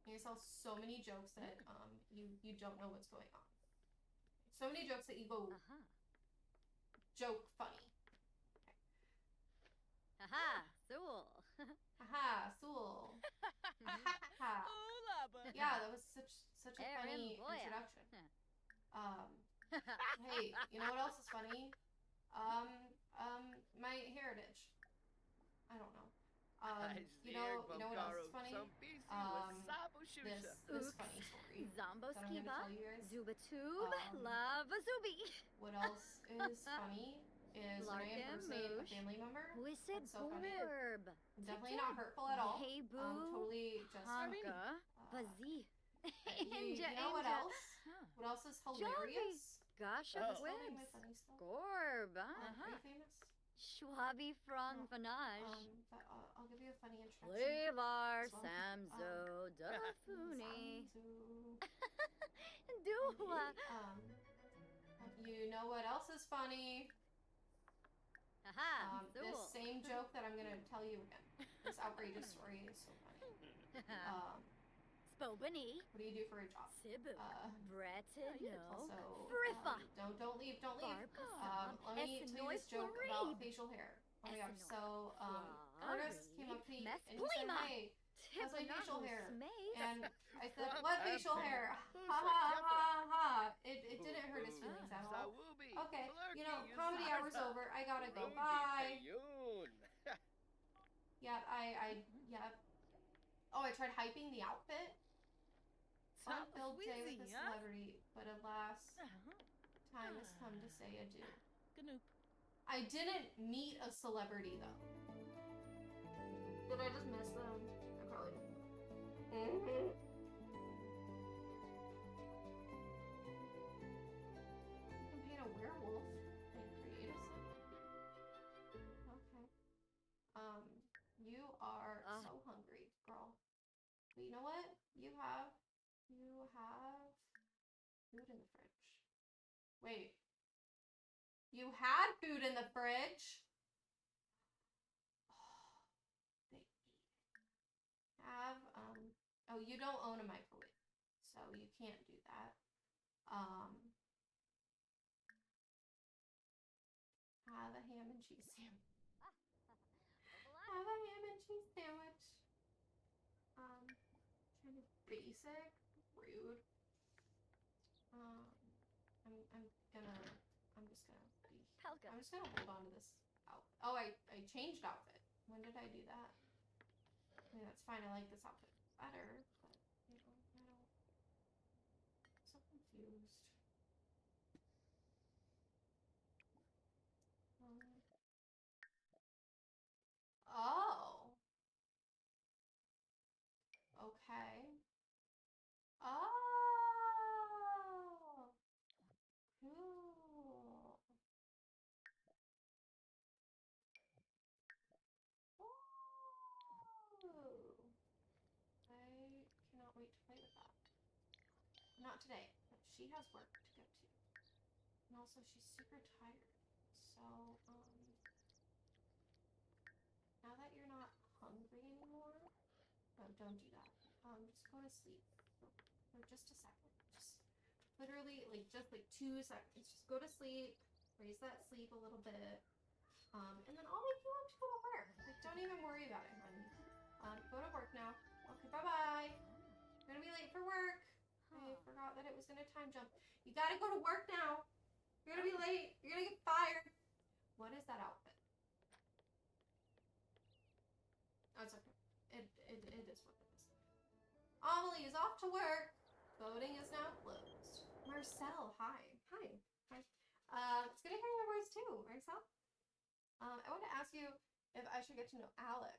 You need to tell so many jokes that you don't know what's going on. So many jokes that you go joke funny. Haha, Sewell. Haha, Sewell. Ha. Yeah, that was such a Aaron funny Boya. introduction. Hey, you know what else is funny? My heritage. I don't know. You know what else is funny? This funny story Zombo that I'm gonna Skiba. tell you guys. Zubatube. Lava Zubi. What else is funny is when I Larkin impersonate a Moosh. family member. Whissid That's so funny. Borb. I'm definitely not hurtful at all. Hey boo. Totally just. Honka. Bazi. You know what else? What else is hilarious? Gosh, That's of all my whips. funny stuff. Gorb. Are you famous? Schwabi Frong No. Vanage. But I'll give you a funny introduction. Flavar So, Samzo Dafuni. Sanzu. Dua. You know what else is funny? Haha. This same joke that I'm gonna tell you again. This outrageous story is so funny. Spobany. What do you do for a job? Sibu. Breton. Also, Friffa. don't leave. Let me tell you this joke about facial hair. Oh my gosh, so, Curtis came up to me and he said, hey, how's my facial hair? And I said, what facial hair? Ha ha ha ha. It didn't hurt his feelings at all. Okay, you know, comedy hour's over. I gotta go. Bye. Yep, yep. Oh, I tried hyping the outfit. Fun filled day with a celebrity, but alas, time has come to say adieu. I didn't meet a celebrity though. Did I just miss them? I probably did. I can paint a werewolf and create a city. Okay. You are so hungry, girl. But you know what? You have food in the fridge. Wait. You had food in the fridge? Oh, they ate it. Oh, you don't own a microwave, so you can't do that. Have a ham and cheese sandwich. Have a ham and cheese sandwich. Kind of basic, rude. I'm just gonna hold on to this outfit. Oh, I changed outfit. When did I do that? I mean, that's fine. I like this outfit better, but you know, I'm so confused. Oh. Okay. Oh. Cool. Ooh. I cannot wait to play with that. Not today, but she has work to go to. And also she's super tired. So, now that you're not hungry anymore, no, don't do that. Just go to sleep for just a second. Just literally, just 2 seconds. Just go to sleep, raise that sleep a little bit, and then I'll make you up to go to work. Don't even worry about it, honey. Go to work now. Okay, bye-bye. You're gonna be late for work. I forgot that it was gonna time jump. You gotta go to work now. You're gonna be late. You're gonna get fired. What is that outfit? Oh, it's okay. It is what it is. Amelie is off to work. Voting is now closed. Marcel, hi. Hi. It's good to hear your voice too, Marcel. I want to ask you if I should get to know Alex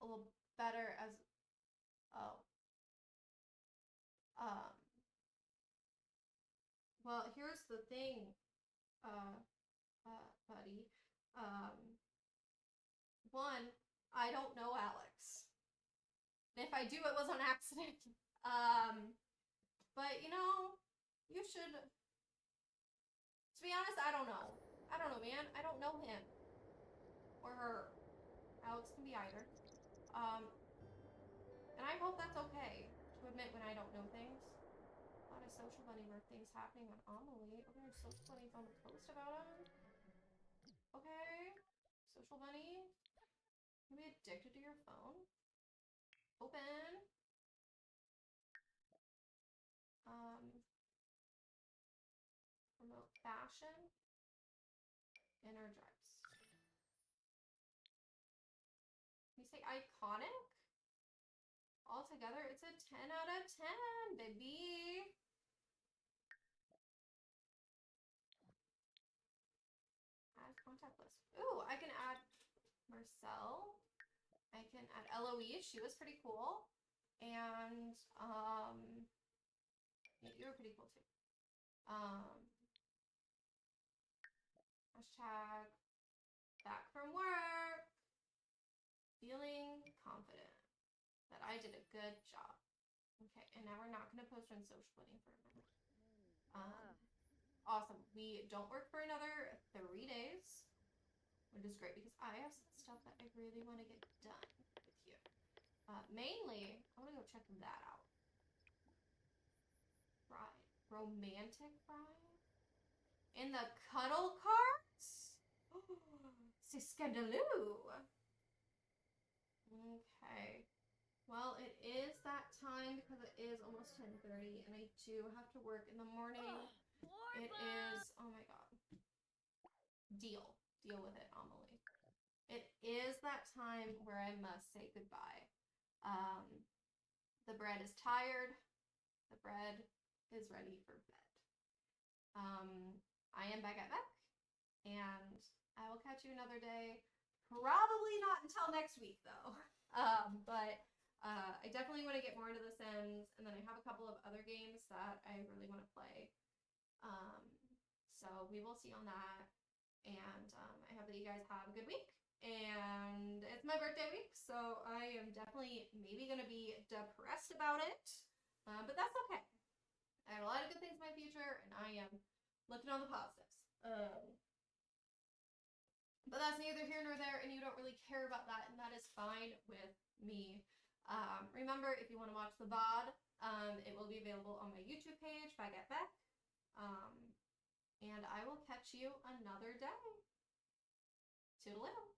a little better as, well, here's the thing, buddy. One, I don't know Alex. And if I do, it was on accident. But you know, you should, to be honest, I don't know, man. I don't know him. Or her. Alex can be either. And I hope that's okay to admit when I don't know things. A lot of social bunny work things happening on Amelie. Okay, social bunny found a post about him. Okay. Social bunny. You be addicted to your phone. Open. Promote fashion. Energize. You say iconic? Altogether, it's a 10 out of 10, baby. Add contact list. Ooh, I can add Marcel. I can add Eloise. She was pretty cool. And, yeah, you were pretty cool too. Hashtag back from work. Feeling confident that I did a good job. Okay, and now we're not going to post on social bunny for a minute. Awesome. We don't work for another 3 days, which is great because I have some stuff that I really want to get done with you. Mainly, I want to go check that out. Bride. Romantic bride? In the cuddle cards? C'est scandaleux. Okay. Well, it is that time because it is almost 10:30 and I do have to work in the morning. It is, oh my god. Deal with it, Amelie. It is that time where I must say goodbye. The bread is tired. The bread is ready for bed. I am BaguetteBec, and I will catch you another day. Probably not until next week, though. But I definitely want to get more into The Sims, and then I have a couple of other games that I really want to play. So we will see on that, and I hope that you guys have a good week. And it's my birthday week, so I am definitely maybe going to be depressed about it, but that's okay. I have a lot of good things in my future, and I am looking on the positives. But that's neither here nor there, and you don't really care about that, and that is fine with me. Remember, if you want to watch the VOD, it will be available on my YouTube page, BaguetteBec. And I will catch you another day. Toodaloo.